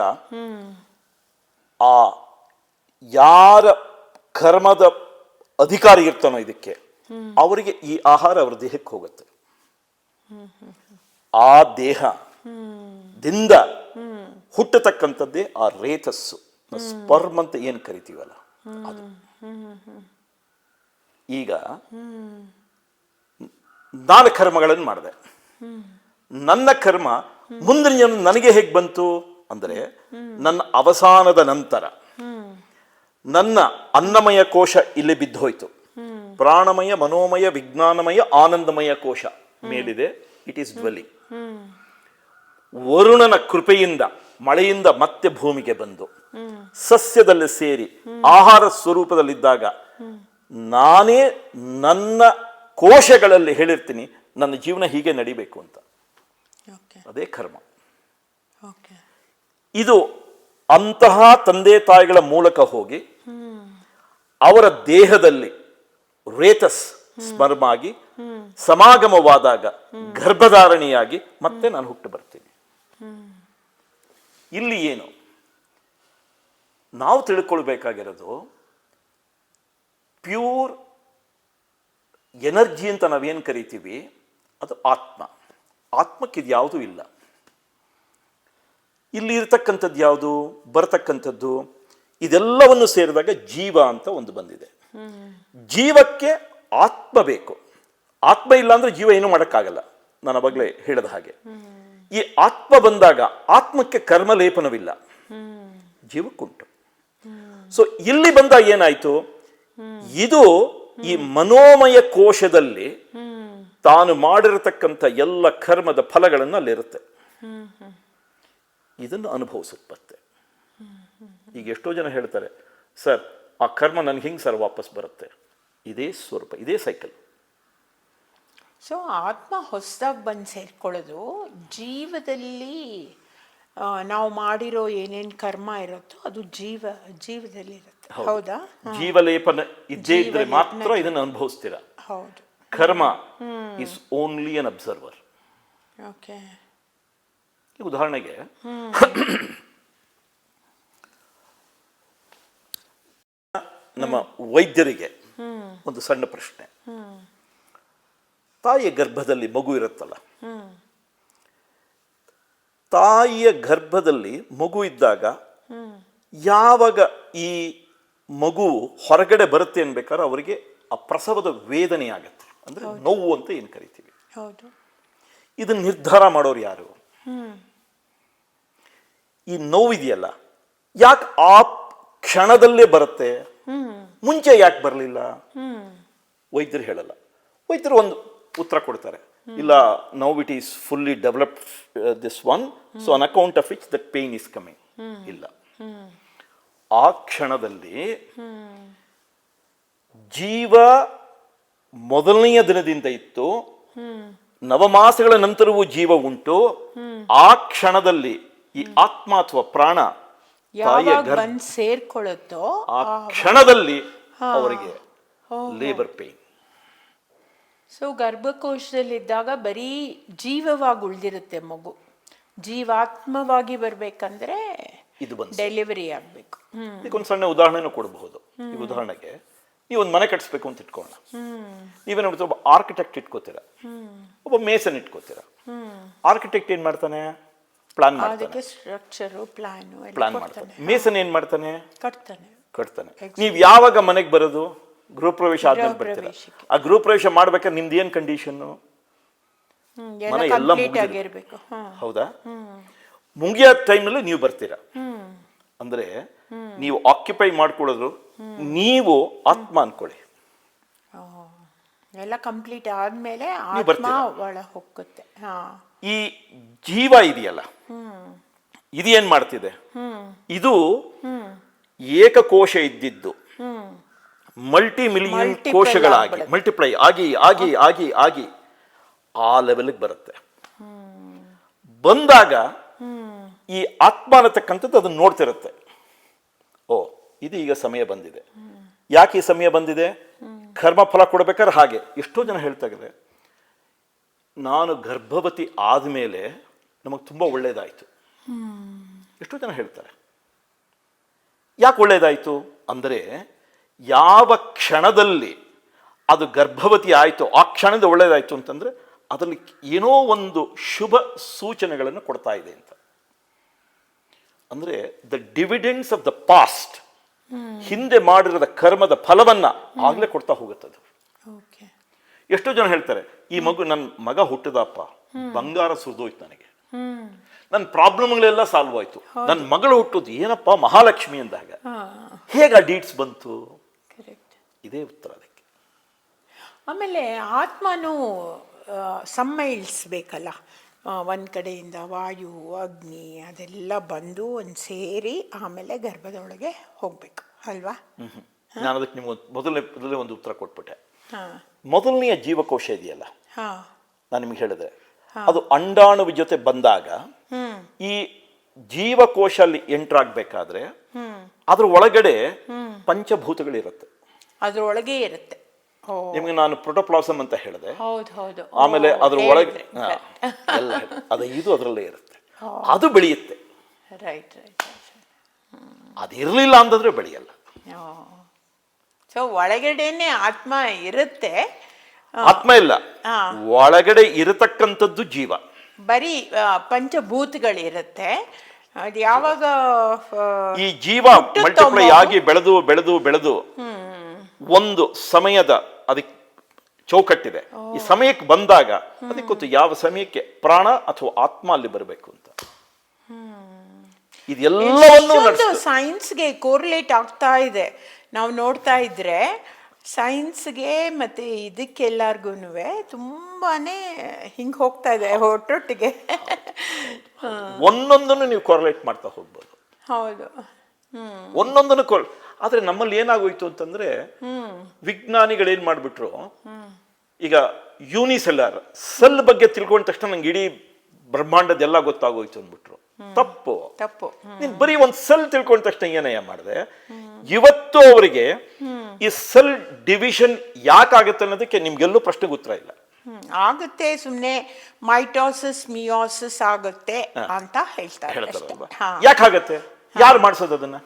ಆ ಯಾರ ಕರ್ಮದ ಅಧಿಕಾರಿ ಇರ್ತಾನೋ ಇದಕ್ಕೆ, ಅವರಿಗೆ ಈ ಆಹಾರ ಅವರ ದೇಹಕ್ಕೆ ಹೋಗುತ್ತೆ. ಆ ದೇಹದಿಂದ ಹುಟ್ಟತಕ್ಕಂಥದ್ದೇ ಆ ರೇತಸ್ಸು, ಸ್ಪರ್ಮ್ ಅಂತ ಏನು ಕರಿತೀವಲ್ಲ ಅದು. ಈಗ ನಾನು ಕರ್ಮಗಳನ್ನು ಮಾಡಿದೆ. ನನ್ನ ಕರ್ಮ ಮುಂದಿನ ನನಗೆ ಹೇಗೆ ಬಂತು ಅಂದರೆ, ನನ್ನ ಅವಸಾನದ ನಂತರ ನನ್ನ ಅನ್ನಮಯ ಕೋಶ ಇಲ್ಲಿ ಬಿದ್ದು ಹೋಯ್ತು. ಪ್ರಾಣಮಯ, ಮನೋಮಯ, ವಿಜ್ಞಾನಮಯ, ಆನಂದಮಯ ಕೋಶ ಮೇಲಿದೆ. It is dwelling. ವರುಣನ ಕೃಪೆಯಿಂದ ಮಳೆಯಿಂದ ಮತ್ತೆ ಭೂಮಿಗೆ ಬಂದು ಸಸ್ಯದಲ್ಲಿ ಸೇರಿ ಆಹಾರ ಸ್ವರೂಪದಲ್ಲಿದ್ದಾಗ ನಾನೇ ನನ್ನ ಕೋಶಗಳಲ್ಲಿ ಹೇಳಿರ್ತೀನಿ ನನ್ನ ಜೀವನ ಹೀಗೆ ನಡಿಬೇಕು ಅಂತ. ಅದೇ ಕರ್ಮ. ಇದು ಅಂತಹ ತಂದೆ ತಾಯಿಗಳ ಮೂಲಕ ಹೋಗಿ ಅವರ ದೇಹದಲ್ಲಿ ರೇತಸ್ ಸ್ಪರ್ಮ್ ಆಗಿ ಸಮಾಗಮವಾದಾಗ ಗರ್ಭಧಾರಣೆಯಾಗಿ ಮತ್ತೆ ನಾನು ಹುಟ್ಟು ಬರ್ತೀನಿ. ಇಲ್ಲಿ ಏನು ನಾವು ತಿಳ್ಕೊಳ್ಬೇಕಾಗಿರೋದು, ಪ್ಯೂರ್ ಎನರ್ಜಿ ಅಂತ ನಾವೇನು ಕರಿತೀವಿ ಅದು ಆತ್ಮ. ಆತ್ಮಕ್ಕೆ ಇದು ಯಾವುದೂ ಇಲ್ಲ. ಇಲ್ಲಿ ಇರತಕ್ಕಂಥದ್ದು ಯಾವುದು, ಬರತಕ್ಕಂಥದ್ದು ಇದೆಲ್ಲವನ್ನು ಸೇರಿದಾಗ ಜೀವ ಅಂತ ಒಂದು ಬಂದಿದೆ. ಜೀವಕ್ಕೆ ಆತ್ಮ ಬೇಕು. ಆತ್ಮ ಇಲ್ಲ ಅಂದ್ರೆ ಜೀವ ಏನೂ ಮಾಡೋಕ್ಕಾಗಲ್ಲ. ನಾನು ಅವಾಗಲೇ ಹೇಳಿದ ಹಾಗೆ ಈ ಆತ್ಮ ಬಂದಾಗ ಆತ್ಮಕ್ಕೆ ಕರ್ಮಲೇಪನವಿಲ್ಲ, ಜೀವಕ್ಕುಂಟು. ಸೊ ಇಲ್ಲಿ ಬಂದಾಗ ಏನಾಯ್ತು, ಇದು ಈ ಮನೋಮಯ ಕೋಶದಲ್ಲಿ ತಾನು ಮಾಡಿರತಕ್ಕಂಥ ಎಲ್ಲ ಕರ್ಮದ ಫಲಗಳನ್ನು ಅಲ್ಲಿರುತ್ತೆ. ಇದನ್ನು ಅನುಭವಿಸುತ್ತೆ. ಈಗ ಎಷ್ಟೋ ಜನ ಹೇಳ್ತಾರೆ, ಸರ್ ಆ ಕರ್ಮ ನನ್ಗೆ ಹಿಂಗೆ ಸರ್ ವಾಪಸ್ ಬರುತ್ತೆ. ಇದೇ ಸ್ವರೂಪ, ಇದೇ ಸೈಕಲ್.
ಸೊ ಆತ್ಮ ಹೊಸದಾಗಿ ಬಂದು ಸೇರ್ಕೊಳ್ಳೋದು ಜೀವದಲ್ಲಿ ನಾವು ಮಾಡಿರೋ ಏನೇನು ಕರ್ಮ ಇರುತ್ತೋ ಅದು ಜೀವದಲ್ಲಿ ಇರುತ್ತೆ. ಹೌದಾ?
ಜೀವಲೇಪನ ಇದ್ದೇ ಇದ್ರೆ ಮಾತ್ರ ಇದನ್ನು ಅನುಭವಿಸ್ತೀರಾ.
ಹೌದು.
ಕರ್ಮ is only an observer.
Okay.
ಉದಾಹರಣೆಗೆ ನಮ್ಮ ವೈದ್ಯರಿಗೆ ಒಂದು ಸಣ್ಣ ಪ್ರಶ್ನೆ. ತಾಯಿಯ ಗರ್ಭದಲ್ಲಿ ಮಗು ಇರುತ್ತಲ್ಲ, ತಾಯಿಯ ಗರ್ಭದಲ್ಲಿ ಮಗು ಇದ್ದಾಗ ಯಾವಾಗ ಈ ಮಗು ಹೊರಗಡೆ ಬರುತ್ತೆ ಅನ್ಬೇಕಾದ್ರೆ ಅವರಿಗೆ ಆ ಪ್ರಸವದ ವೇದನೆ ಆಗತ್ತೆ, ಅಂದ್ರೆ ನೋವು ಅಂತ ಏನು ಕರಿತೀವಿ. ಇದನ್ನ ನಿರ್ಧಾರ ಮಾಡೋರು ಯಾರು? ಈ ನೋವಿದೆಯಲ್ಲ, ಯಾಕೆ ಆ ಕ್ಷಣದಲ್ಲೇ ಬರುತ್ತೆ. ಮುಂಚೆ ಯಾಕೆ ಬರಲಿಲ್ಲ? ವೈದ್ಯರು ಹೇಳಲ್ಲ. ವೈದ್ಯರು ಒಂದು ಉತ್ತರ ಕೊಡ್ತಾರೆ, ಇಲ್ಲ, now it is fully developed this one, so an account of which that pain is coming. ಇಲ್ಲ, ಆ ಕ್ಷಣದಲ್ಲಿ ಜೀವ ಮೊದಲನೆಯ ದಿನದಿಂದ ಇತ್ತು, ನವಮಾಸಗಳ ನಂತರವೂ ಜೀವ ಉಂಟು. ಆ ಕ್ಷಣದಲ್ಲಿ ಈ ಆತ್ಮ ಅಥವಾ ಪ್ರಾಣ
ಸೇರ್ಕೊಳ್ಳುತ್ತೋ
ಆ ಕ್ಷಣದಲ್ಲಿ ಅವರಿಗೆ ಲೇಬರ್ ಪೇನ್.
ಸೊ ಗರ್ಭಕೋಶದಲ್ಲಿದ್ದಾಗ ಬರೀ ಜೀವವಾಗಿ ಉಳಿದಿರುತ್ತೆ ಮಗು. ಜೀವಾತ್ಮವಾಗಿ ಬರ್ಬೇಕಂದ್ರೆ
ಇದು ಬಂದು
ಡೆಲಿವರಿ ಆಗ್ಬೇಕು.
ಇದಕ್ಕೊಂದು ಸಣ್ಣ ಉದಾಹರಣೆನೂ ಕೊಡಬಹುದು. ಈ ಉದಾಹರಣೆಗೆ, ನೀವು ಒಂದು ಮನೆ ಕಟ್ಸ್ಬೇಕು ಅಂತ ಇಟ್ಕೊಳ್ಳೋಣ. ನೀವೇನು ಒಬ್ಬ ಆರ್ಕಿಟೆಕ್ಟ್ ಇಟ್ಕೋತೀರ, ಒಬ್ಬ ಮೇಸನ್ ಇಟ್ಕೋತೀರ. ಆರ್ಕಿಟೆಕ್ಟ್ ಏನ್ ಮಾಡ್ತಾನೆ? ಪ್ಲಾನ್ ಮಾಡ್ತಾನೆ,
ಸ್ಟ್ರಕ್ಚರ್
ಪ್ಲಾನ್ ಮಾಡ್ತಾನೆ. ಮೇಸನ್ ಏನ್ ಮಾಡ್ತಾನೆ?
ಕಟ್ತಾನೆ.
ನೀವ್ ಯಾವಾಗ ಮನೆಗೆ ಬರೋದು? ಗೃಹ ಪ್ರವೇಶ ಆದ್ಮೇಲೆ ಬರ್ತೀರ. ಆ ಗೃಹ ಪ್ರವೇಶ ಮಾಡ್ಬೇಕಾದ್ರೆ ನಿಮ್ದು ಏನ್ ಕಂಡೀಷನ್? ಮನೆ ಎಲ್ಲ ಮುಗಿದಿರ್ಬೇಕು, ಹೌದಾ? ಮುಗಿಯೋ ಟೈಮ್ನಲ್ಲಿ ನೀವು ಬರ್ತೀರಾ. ಅಂದ್ರೆ ನೀವು ಆಕ್ಯುಪೈ ಮಾಡ್ಕೊಳ್ಳೋದು ನೀವು ಆತ್ಮ ಅನ್ಕೊಳ್ಳಿ.
ಎಲ್ಲ ಕಂಪ್ಲೀಟ್ ಆದ್ಮೇಲೆ ಆತ್ಮ ಒಳ ಹೋಗುತ್ತೆ.
ಈ ಜೀವ ಇದೆಯಲ್ಲ, ಇದು ಏನ್ ಮಾಡ್ತಿದೆ? ಇದು ಏಕಕೋಶ ಇದ್ದಿದ್ದು ಮಲ್ಟಿ ಮಿಲಿಯನ್ ಕೋಶಗಳಾಗಿ ಮಲ್ಟಿಪ್ಲೈ ಆಗಿ ಆಗಿ ಆಗಿ ಆಗಿ ಆ ಲೆವೆಲ್ಗೆ ಬರುತ್ತೆ. ಬಂದಾಗ ಈ ಆತ್ಮ ಅನ್ನತಕ್ಕಂಥದ್ದು ಅದನ್ನ ನೋಡ್ತಿರುತ್ತೆ. ಓ, ಇದು ಈಗ ಸಮಯ ಬಂದಿದೆ. ಯಾಕೆ ಈ ಸಮಯ ಬಂದಿದೆ? ಕರ್ಮ ಫಲ ಕೊಡ್ಬೇಕಾದ್ರೆ ಹಾಗೆ ಎಷ್ಟೋ ಜನ ಹೇಳ್ತಾ ಇದ್ದಾರೆ, ನಾನು ಗರ್ಭವತಿ ಆದಮೇಲೆ ನಮಗೆ ತುಂಬ ಒಳ್ಳೇದಾಯಿತು. ಎಷ್ಟೋ ಜನ ಹೇಳ್ತಾರೆ. ಯಾಕೆ ಒಳ್ಳೇದಾಯಿತು ಅಂದರೆ, ಯಾವ ಕ್ಷಣದಲ್ಲಿ ಅದು ಗರ್ಭವತಿ ಆಯಿತು ಆ ಕ್ಷಣದಿಂದ ಒಳ್ಳೇದಾಯಿತು ಅಂತಂದರೆ ಅದರಲ್ಲಿ ಏನೋ ಒಂದು ಶುಭ ಸೂಚನೆಗಳನ್ನು ಕೊಡ್ತಾ ಇದೆ ಅಂತ. ಅಂದರೆ the dividends of the past, ಹಿಂದೆ ಮಾಡಿರದ ಕರ್ಮದ ಫಲವನ್ನ ಆಗ್ಲೇ ಕೊಡ್ತಾ ಹೋಗುತ್ತದೆ. ಎಷ್ಟೋ ಜನ ಹೇಳ್ತಾರೆ, ಈ ನನ್ನ ಮಗ ಹುಟ್ಟಿದಪ್ಪ, ಬಂಗಾರ ಸುರಿದೋಯ್ತು ನನಗೆ, ನನ್ನ ಪ್ರಾಬ್ಲಮ್ಗಳೆಲ್ಲ ಸಾಲ್ವ್ ಆಯ್ತು, ನನ್ನ ಮಗಳು ಹುಟ್ಟುದು ಏನಪ್ಪ ಮಹಾಲಕ್ಷ್ಮಿ ಅಂದಾಗ ಹೇಗ ಡೀಟ್ಸ್ ಬಂತು? ಇದೇ ಉತ್ತರ ಅದಕ್ಕೆ.
ಆಮೇಲೆ ಆತ್ಮನು ಸಮ್ಮೈಲ್ಸ್ಬೇಕಲ್ಲ, ಒಂದು ಕಡೆಯಿಂದ ವಾಯು ಅಗ್ನಿ ಅದೆಲ್ಲ ಬಂದು ಒಂದು ಸೇರಿ ಆಮೇಲೆ ಗರ್ಭದೊಳಗೆ ಹೋಗ್ಬೇಕು ಅಲ್ವಾ?
ನಾನು ಅದಕ್ಕೆ ನಿಮ್ಗೆ ಮೊದಲನೇ ಒಂದು ಉತ್ತರ ಕೊಟ್ಬಿಟ್ಟೆ. ಮೊದಲನೆಯ ಜೀವಕೋಶ ಇದೆಯಲ್ಲ, ನಾನು ನಿಮ್ಗೆ ಹೇಳಿದೆ, ಅದು ಅಂಡಾಣುವ ಜೊತೆ ಬಂದಾಗ ಈ ಜೀವಕೋಶ ಅಲ್ಲಿ ಎಂಟರ್ ಆಗ್ಬೇಕಾದ್ರೆ ಅದ್ರ ಒಳಗಡೆ ಪಂಚಭೂತಗಳಿರುತ್ತೆ.
ಅದ್ರೊಳಗೆ ಇರುತ್ತೆ.
ನಿಮ್ಗೆ ನಾನು ಪ್ರೋಟೋಪ್ಲಾಸಮ್ ಅಂತ ಹೇಳಿದೆ. ಆಮೇಲೆ ಅದ್ರ ಒಳಗೆ ಎಲ್ಲ ಇದು ಅದರಲ್ಲೇ ಇರುತ್ತೆ. ಅದು ಬೆಳೆಯುತ್ತೆ. ಅದಿರಲಿಲ್ಲ ಅಂತಂದ್ರೆ ಬೆಳೆಯಲ್ಲ.
ಸೊ ಒಳಗಡೆನೆ ಆತ್ಮ ಇರುತ್ತೆ.
ಆತ್ಮ ಇಲ್ಲ, ಒಳಗಡೆ ಇರತಕ್ಕಂಥದ್ದು ಜೀವ.
ಬರೀ ಪಂಚಭೂತಗಳಿರುತ್ತೆ. ಅದು ಯಾವಾಗ
ಈ ಜೀವ ಮಲ್ಟಿಪ್ಲೈ ಆಗಿ ಬೆಳೆದು ಬೆಳೆದು ಬೆಳೆದು ಒಂದು ಸಮಯದ ಅದಕ್ಕೆ ಚೌಕಟ್ಟಿದೆ. ಈ ಸಮಯಕ್ಕೆ ಬಂದಾಗ ಅದಕ್ಕೆ ಗೊತ್ತು ಯಾವ ಸಮಯಕ್ಕೆ ಪ್ರಾಣ ಅಥವಾ ಆತ್ಮ ಅಲ್ಲಿ ಬರಬೇಕು ಅಂತ. ಇದೆಲ್ಲವನ್ನೂ
ಸೈನ್ಸ್ಗೆ ಕೋರಿಲೇಟ್ ಆಗ್ತಾ ಇದೆ. ನಾವು ನೋಡ್ತಾ ಇದ್ರೆ ಸೈನ್ಸ್ಗೆ ಮತ್ತೆ ಇದಕ್ಕೆಲ್ಲರಿಗೂ ತುಂಬಾನೇ ಹಿಂಗೆ ಹೋಗ್ತಾ ಇದೆ ಒಟ್ಟೊಟ್ಟಿಗೆ.
ಒಂದೊಂದನ್ನು ನೀವು ಕೋರಿಲೇಟ್ ಮಾಡ್ತಾ ಹೋಗ್ಬೋದು.
ಹೌದು,
ಒಂದೊಂದನ್ನು ಆದ್ರೆ ನಮ್ಮಲ್ಲಿ ಏನಾಗೋಯ್ತು ಅಂತಂದ್ರೆ, ವಿಜ್ಞಾನಿಗಳೇನ್ ಮಾಡ್ಬಿಟ್ರು, ಈಗ ಯೂನಿಸೆಲ್ಯುಲರ್ ಸೆಲ್ ಬಗ್ಗೆ ತಿಳ್ಕೊಂಡ ತಕ್ಷಣ ನಂಗೆ ಇಡೀ ಬ್ರಹ್ಮಾಂಡದೆಲ್ಲ ಗೊತ್ತಾಗೋಯ್ತು ಅಂದ್ಬಿಟ್ರು. ತಪ್ಪು. ನೀನ್ ಬರೀ ಒಂದ್ ಸೆಲ್ ತಿಳ್ಕೊಂಡ ತಕ್ಷಣ ಏನಯ್ಯ ಮಾಡಿದೆ? ಇವತ್ತು ಅವರಿಗೆ ಈ ಸೆಲ್ ಡಿವಿಷನ್ ಯಾಕಾಗುತ್ತೆ ಅನ್ನೋದಕ್ಕೆ ನಿಮ್ಗೆಲ್ಲೂ ಪ್ರಶ್ನೆಗೆ ಉತ್ತರ ಇಲ್ಲ.
ಆಗುತ್ತೆ, ಸುಮ್ನೆ ಮೈಟೋಸಿಸ್ ಮಿಯೋಸಿಸ್ ಆಗುತ್ತೆ ಅಂತ ಹೇಳ್ತಾರೆ.
ಯಾಕಾಗತ್ತೆ? ಯಾರು ಮಾಡಿಸೋದು ಅದನ್ನ?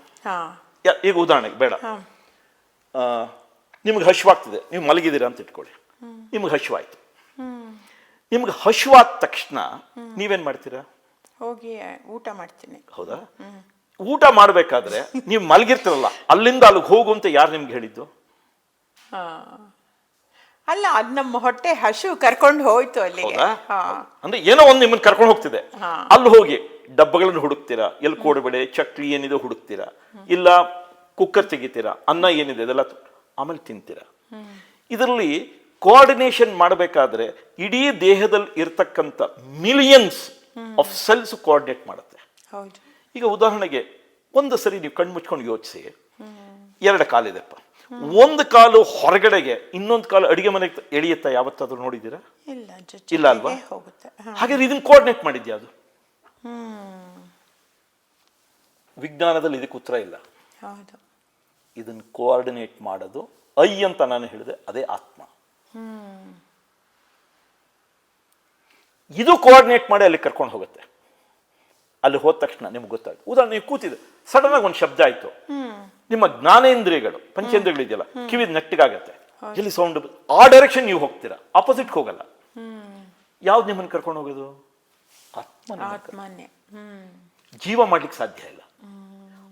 ಈಗ ಉದಾಹರಣೆಗೆ ಬೇಡ, ನಿಮ್ಗೆ ಹಶ್ವಾಗ್ತಿದೆ, ನೀವು ಮಲಗಿದ್ದೀರಾ ಅಂತ ಇಟ್ಕೊಳ್ಳಿ. ನಿಮ್ಗೆ ಹಶ್ವಾಯ್ತು. ನಿಮ್ಗೆ ಹಶ್ವಾದ ತಕ್ಷಣ ನೀವೇನ್ ಮಾಡ್ತೀರಾ?
ಹೋಗಿ ಊಟ ಮಾಡ್ತೀನಿ.
ಹೌದಾ? ಊಟ ಮಾಡ್ಬೇಕಾದ್ರೆ ನೀವು ಮಲಗಿರ್ತೀರಲ್ಲ, ಅಲ್ಲಿಂದ ಅಲ್ಲಿಗೆ ಹೋಗು ಅಂತ ಯಾರು ನಿಮ್ಗೆ ಹೇಳಿದ್ದು?
ಅಲ್ಲ, ಅದ್ ನಮ್ಮ ಹೊಟ್ಟೆ ಹಶು ಕರ್ಕೊಂಡು ಹೋಯ್ತು ಅಲ್ಲಿಗೆ.
ಅಂದ್ರೆ ಏನೋ ಒಂದು ನಿಮ್ಮನ್ನ ಕರ್ಕೊಂಡು ಹೋಗ್ತಿದೆ. ಅಲ್ಲಿ ಹೋಗಿ ಡಬ್ಬಗಳನ್ನು ಹುಡುಕ್ತೀರಾ, ಎಲ್ಲಿ ಕೋಡುಬಳೆ ಚಕ್ಲಿ ಏನಿದೆ ಹುಡುಕ್ತೀರಾ, ಇಲ್ಲ ಕುಕ್ಕರ್ ತೆಗಿತೀರಾ, ಅನ್ನ ಏನಿದೆ ಅದೆಲ್ಲ ಆಮೇಲೆ ತಿಂತೀರಾ. ಇದರಲ್ಲಿ ಕೋಆರ್ಡಿನೇಷನ್ ಮಾಡಬೇಕಾದ್ರೆ ಇಡೀ ದೇಹದಲ್ಲಿ ಇರ್ತಕ್ಕಂಥ ಮಿಲಿಯನ್ಸ್ ಆಫ್ ಸೆಲ್ಸ್ ಕೋಆರ್ಡಿನೇಟ್ ಮಾಡುತ್ತೆ. ಈಗ ಉದಾಹರಣೆಗೆ ಒಂದು ಸರಿ ನೀವು ಕಣ್ಣು ಮುಚ್ಕೊಂಡು ಯೋಚಿಸಿ, ಎರಡು ಕಾಲಿದೆಪ್ಪ, ಒಂದು ಕಾಲು ಹೊರಗಡೆಗೆ, ಇನ್ನೊಂದು ಕಾಲು ಅಡಿಗೆ ಮನೆಗೆ ಎಳೆಯುತ್ತಾ ಯಾವತ್ತಾದ್ರೂ ನೋಡಿದ್ದೀರಾ? ಇಲ್ಲ ಅಲ್ವಾ? ಹಾಗಾದ್ರೆ ಇದನ್ನ ಕೋಆರ್ಡಿನೇಟ್ ಮಾಡಿದ್ಯಾ? ಅದು ವಿಜ್ಞಾನದಲ್ಲಿ ಇದಕ್ಕೆ ಉತ್ತರ ಇಲ್ಲ. ಇದನ್ನ ಕೋಆರ್ಡಿನೇಟ್ ಮಾಡೋದು ಐ ಅಂತ ನಾನು ಹೇಳಿದೆ, ಅದೇ ಆತ್ಮ. ಇದು ಕೋಆರ್ಡಿನೇಟ್ ಮಾಡಿ ಅಲ್ಲಿ ಕರ್ಕೊಂಡು ಹೋಗುತ್ತೆ. ಅಲ್ಲಿ ಹೋದ ತಕ್ಷಣ ನಿಮ್ಗೆ ಗೊತ್ತಾಗುತ್ತೆ. ಉದಾಹರಣೆ, ನೀವು ಕೂತಿದೆ, ಸಡನ್ ಆಗಿ ಒಂದು ಶಬ್ದ ಆಯ್ತು, ನಿಮ್ಮ ಜ್ಞಾನೇಂದ್ರಿಯಗಳು, ಪಂಚೇಂದ್ರಿಯಗಳು ಇದೆಯಲ್ಲ, ಕಿವಿ ನೆಟ್ಟಿಗಾಗತ್ತೆ, ಎಲ್ಲಿ ಸೌಂಡ್, ಆ ಡೈರೆಕ್ಷನ್ ನೀವು ಹೋಗ್ತೀರಾ, ಆಪೋಸಿಟ್ ಹೋಗಲ್ಲ. ಯಾವ್ದು ನಿಮ್ಮನ್ನು ಕರ್ಕೊಂಡು ಹೋಗೋದು?
ಆತ್ಮನೇ.
ಜೀವ ಮಾಡ್ಲಿಕ್ಕೆ ಸಾಧ್ಯ ಇಲ್ಲ,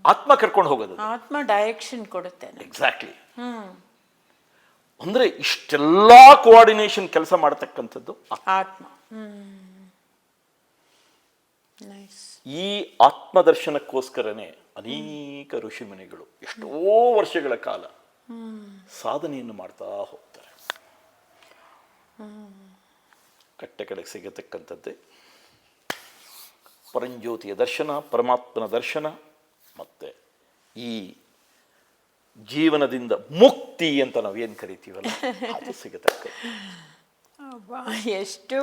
ಆತ್ಮ ಕರ್ಕೊಂಡು ಹೋಗೋದು.
ಆತ್ಮ ಡೈರೆಕ್ಷನ್ ಕೊಡುತ್ತೆ.
ಎಕ್ಸಾಕ್ಟ್ಲಿ. ಅಂದ್ರೆ ಇಷ್ಟೆಲ್ಲಾ ಕೋಆರ್ಡಿನೇಷನ್ ಕೆಲಸ ಮಾಡತಕ್ಕಂಥದ್ದು
ಆತ್ಮ.
ಈ ಆತ್ಮದರ್ಶನಕ್ಕೋಸ್ಕರನೇ ಅನೇಕ ಋಷಿಮುನಿಗಳು ಎಷ್ಟೋ ವರ್ಷಗಳ ಕಾಲ ಸಾಧನೆಯನ್ನು ಮಾಡ್ತಾ ಹೋಗ್ತಾರೆ. ಕಟ್ಟೆ ಕಡೆಗೆ ಸಿಗತಕ್ಕಂಥದ್ದೇ ಪರಂಜ್ಯೋತಿಯ ದರ್ಶನ, ಪರಮಾತ್ಮನ ದರ್ಶನ, ಮತ್ತೆ ಈ ಜೀವನದಿಂದ ಮುಕ್ತಿ ಅಂತ ನಾವೇನು ಕರಿತೀವಲ್ಲ, ಅದು ಸಿಗತಕ್ಕದ್ದು.
ಎಷ್ಟು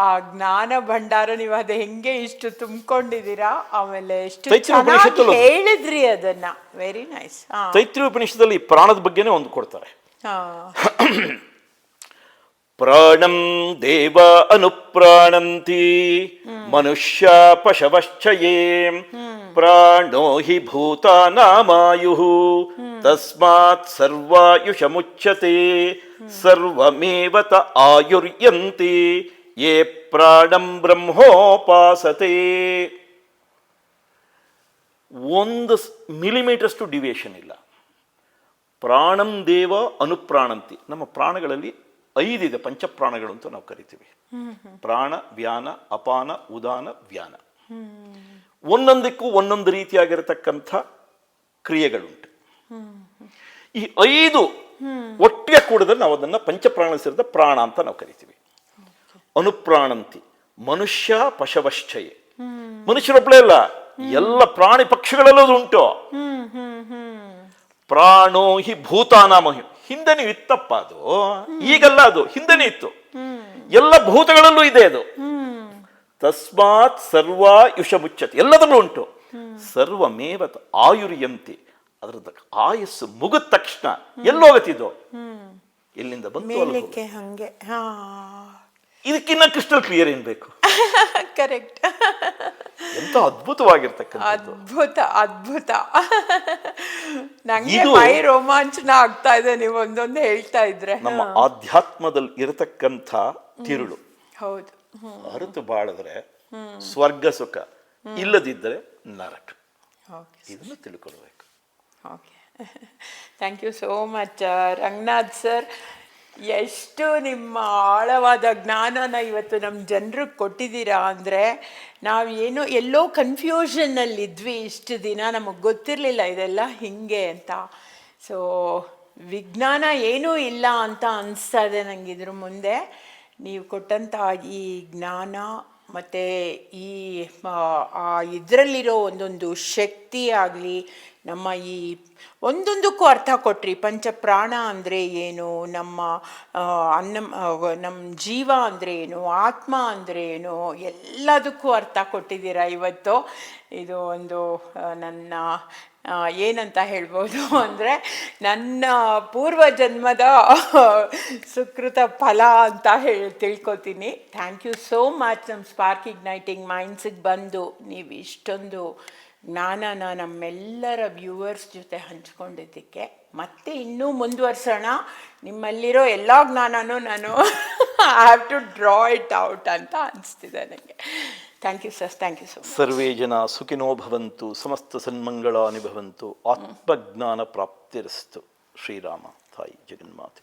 ಆ ಜ್ಞಾನ ಭಂಡಾರ, ನೀವು ಅದು ಹೆಂಗೆ ಇಷ್ಟು ತುಂಬಿಕೊಂಡಿದ್ದೀರಾ, ಆಮೇಲೆ ಎಷ್ಟು ಚೆನ್ನಾಗಿ ಹೇಳಿದ್ರಿ ಅದನ್ನ. Very nice.
ತೈತ್ರಿಯ ಉಪನಿಷತ್ತಲ್ಲಿ ಪ್ರಾಣದ ಬಗ್ಗೆನೇ ಒಂದು ಕೊಡ್ತಾರೆ. ಪ್ರಾಣಂ ದೇವ ಅನುಪ್ರಾಣಂತಿ ಮನುಷ್ಯ ಪಶವಶ್ಚಯೇ ಪ್ರಾಣೋ ಹಿ ಭೂತಾನಾಮಾಯುಃ ತಸ್ಮಾತ್ ಸರ್ವಾಯುಷಮುಚ್ಯತೆ ಸರ್ವಮೇವತ ಆಯುರ್ಯಂತಿ ಯೇ ಪ್ರಾಣಂ ಬ್ರಹ್ಮೋಪಾಸತೆ. 1 ಮಿಲಿಮೀಟರ್ಷ್ಟು ಡಿವಿಯೇಷನ್ ಇಲ್ಲ. ಪ್ರಾಣಂ ದೇವ ಅನುಪ್ರಾಣಂತಿ. ನಮ್ಮ ಪ್ರಾಣಗಳಲ್ಲಿ 5 ಇದೆ, ಪಂಚಪ್ರಾಣಗಳು ಅಂತ ನಾವು ಕರಿತೀವಿ. ಪ್ರಾಣ, ವ್ಯಾನ, ಅಪಾನ, ಉದಾನ, ವ್ಯಾನ. ಒಂದೊಂದಕ್ಕೂ ಒಂದೊಂದು ರೀತಿಯಾಗಿರತಕ್ಕಂಥ ಕ್ರಿಯೆಗಳುಂಟು. ಈ 5 ಒಟ್ಟಿಗೆ ಕೂಡಿದ್ರೆ ನಾವು ಅದನ್ನ ಪಂಚಪ್ರಾಣ ಸೇರಿದ ಪ್ರಾಣ ಅಂತ ನಾವು ಕರಿತೀವಿ. ಅನುಪ್ರಾಣಂತಿ ಮನುಷ್ಯ ಪಶವಶ್ಚಯೇ. ಮನುಷ್ಯರೊಬ್ಬಳೇ ಅಲ್ಲ, ಎಲ್ಲ ಪ್ರಾಣಿ ಪಕ್ಷಿಗಳಲ್ಲೂ ಉಂಟು. ಪ್ರಾಣೋ ಹಿ ಭೂತಾನಾಮಹಿ. ಹಿಂದೆನೇ ಇತ್ತಪ್ಪ ಅದು, ಈಗಲ್ಲ, ಅದು ಹಿಂದೆನೇ ಇತ್ತು. ಎಲ್ಲ ಭೂತಗಳಲ್ಲೂ ಇದೆ ಅದು. ತಸ್ಮಾತ್ ಸರ್ವಾಯುಷ ಮುಚ್ಚತಿ, ಎಲ್ಲದರಲ್ಲೂ ಉಂಟು. ಸರ್ವಮೇವತ ಆಯುರ್ಯಂತಿ. ಅದರ ಆಯಸ್ಸು ಮುಗಿದ ತಕ್ಷಣ ಎಲ್ಲೋಗತ್ತಿದ್ದು, ಎಲ್ಲಿಂದ ಬಂತು
ಹಂಗೆ.
ಇದಕ್ಕಿನ್ನ ಕ್ರಿಸ್ಟಲ್ ಕ್ಲಿಯರ್ ಏನ್ ಬೇಕು?
ಕರೆಕ್ಟ್.
ಎಂತ ಅದ್ಭುತವಾಗಿರ್ತಕ್ಕಂಥ,
ಅದ್ಭುತ. ನಂಗೆ ಮೈ ರೋಮಾಂಚನ ಆಗ್ತಾ ಇದೆ ನೀವು ಒಂದೊಂದು ಹೇಳ್ತಾ ಇದ್ರೆ.
ನಮ್ಮ ಆಧ್ಯಾತ್ಮದಲ್ಲಿ ಇರತಕ್ಕಂಥ ತಿರುಳು.
ಹೌದು.
ಅರಿತು ಬಾಳಿದ್ರೆ ಸ್ವರ್ಗ ಸುಖ, ಇಲ್ಲದಿದ್ದರೆ ನರಕ. ಇದನ್ನು ತಿಳ್ಕೊಳ್ಬೇಕು.
Okay, thank you so much Ranganath sir. ಎಷ್ಟು ನಿಮ್ಮ ಆಳವಾದ ಜ್ಞಾನನ ಇವತ್ತು ನಮ್ಮ ಜನರಿಗೆ ಕೊಟ್ಟಿದ್ದೀರಾ ಅಂದರೆ, ನಾವೇನೋ ಎಲ್ಲೋ ಕನ್ಫ್ಯೂಷನ್ನಲ್ಲಿದ್ವಿ ಇಷ್ಟು ದಿನ, ನಮಗೆ ಗೊತ್ತಿರಲಿಲ್ಲ ಇದೆಲ್ಲ ಹಿಂಗೆ ಅಂತ. ಸೊ ವಿಜ್ಞಾನ ಏನೂ ಇಲ್ಲ ಅಂತ ಅನಿಸ್ತಾ ಇದೆ ನನಗೆ ಇದ್ರ ಮುಂದೆ. ನೀವು ಕೊಟ್ಟಂಥ ಈ ಜ್ಞಾನ ಮತ್ತು ಈ ಇದರಲ್ಲಿರೋ ಒಂದೊಂದು ಶಕ್ತಿ ಆಗಲಿ, ನಮ್ಮ ಈ ಒಂದೊಂದಕ್ಕೂ ಅರ್ಥ ಕೊಟ್ರಿ. ಪಂಚಪ್ರಾಣ ಅಂದರೆ ಏನು, ನಮ್ಮ ನಮ್ಮ ಜೀವ ಅಂದರೆ ಏನು, ಆತ್ಮ ಅಂದರೆ ಏನು, ಎಲ್ಲದಕ್ಕೂ ಅರ್ಥ ಕೊಟ್ಟಿದ್ದೀರಾ ಇವತ್ತು. ಇದು ಒಂದು ನನ್ನ ಏನಂತ ಹೇಳ್ಬೋದು ಅಂದರೆ, ನನ್ನ ಪೂರ್ವಜನ್ಮದ ಸುಕೃತ ಫಲ ಅಂತ ತಿಳ್ಕೊತೀನಿ. Thank you so much. ನಮ್ಮ ಸ್ಪಾರ್ಕ್ ಇಗ್ನೈಟಿಂಗ್ ಮೈಂಡ್ಸಿಗೆ ಬಂದು ನೀವು ಇಷ್ಟೊಂದು ಜ್ಞಾನನ ನಮ್ಮೆಲ್ಲರ ವ್ಯೂವರ್ಸ್ ಜೊತೆ ಹಂಚ್ಕೊಂಡಿದ್ದಕ್ಕೆ. ಮತ್ತೆ ಇನ್ನೂ ಮುಂದುವರ್ಸೋಣ. ನಿಮ್ಮಲ್ಲಿರೋ ಎಲ್ಲ ಜ್ಞಾನನೂ ನಾನು I have to draw it out ಅಂತ ಅನಿಸ್ತಿದೆ ನನಗೆ. Thank you sir, thank you so much.
ಸರ್ವೇ ಜನ ಸುಖಿನೋ ಭವಂತು, ಸಮಸ್ತ ಸನ್ಮಂಗಳಾನಿ ಭವಂತು, ಆತ್ಮಜ್ಞಾನ ಪ್ರಾಪ್ತಿರಸ್ತು. ಶ್ರೀರಾಮ ತಾಯಿ ಜಗನ್ಮಾತೆ.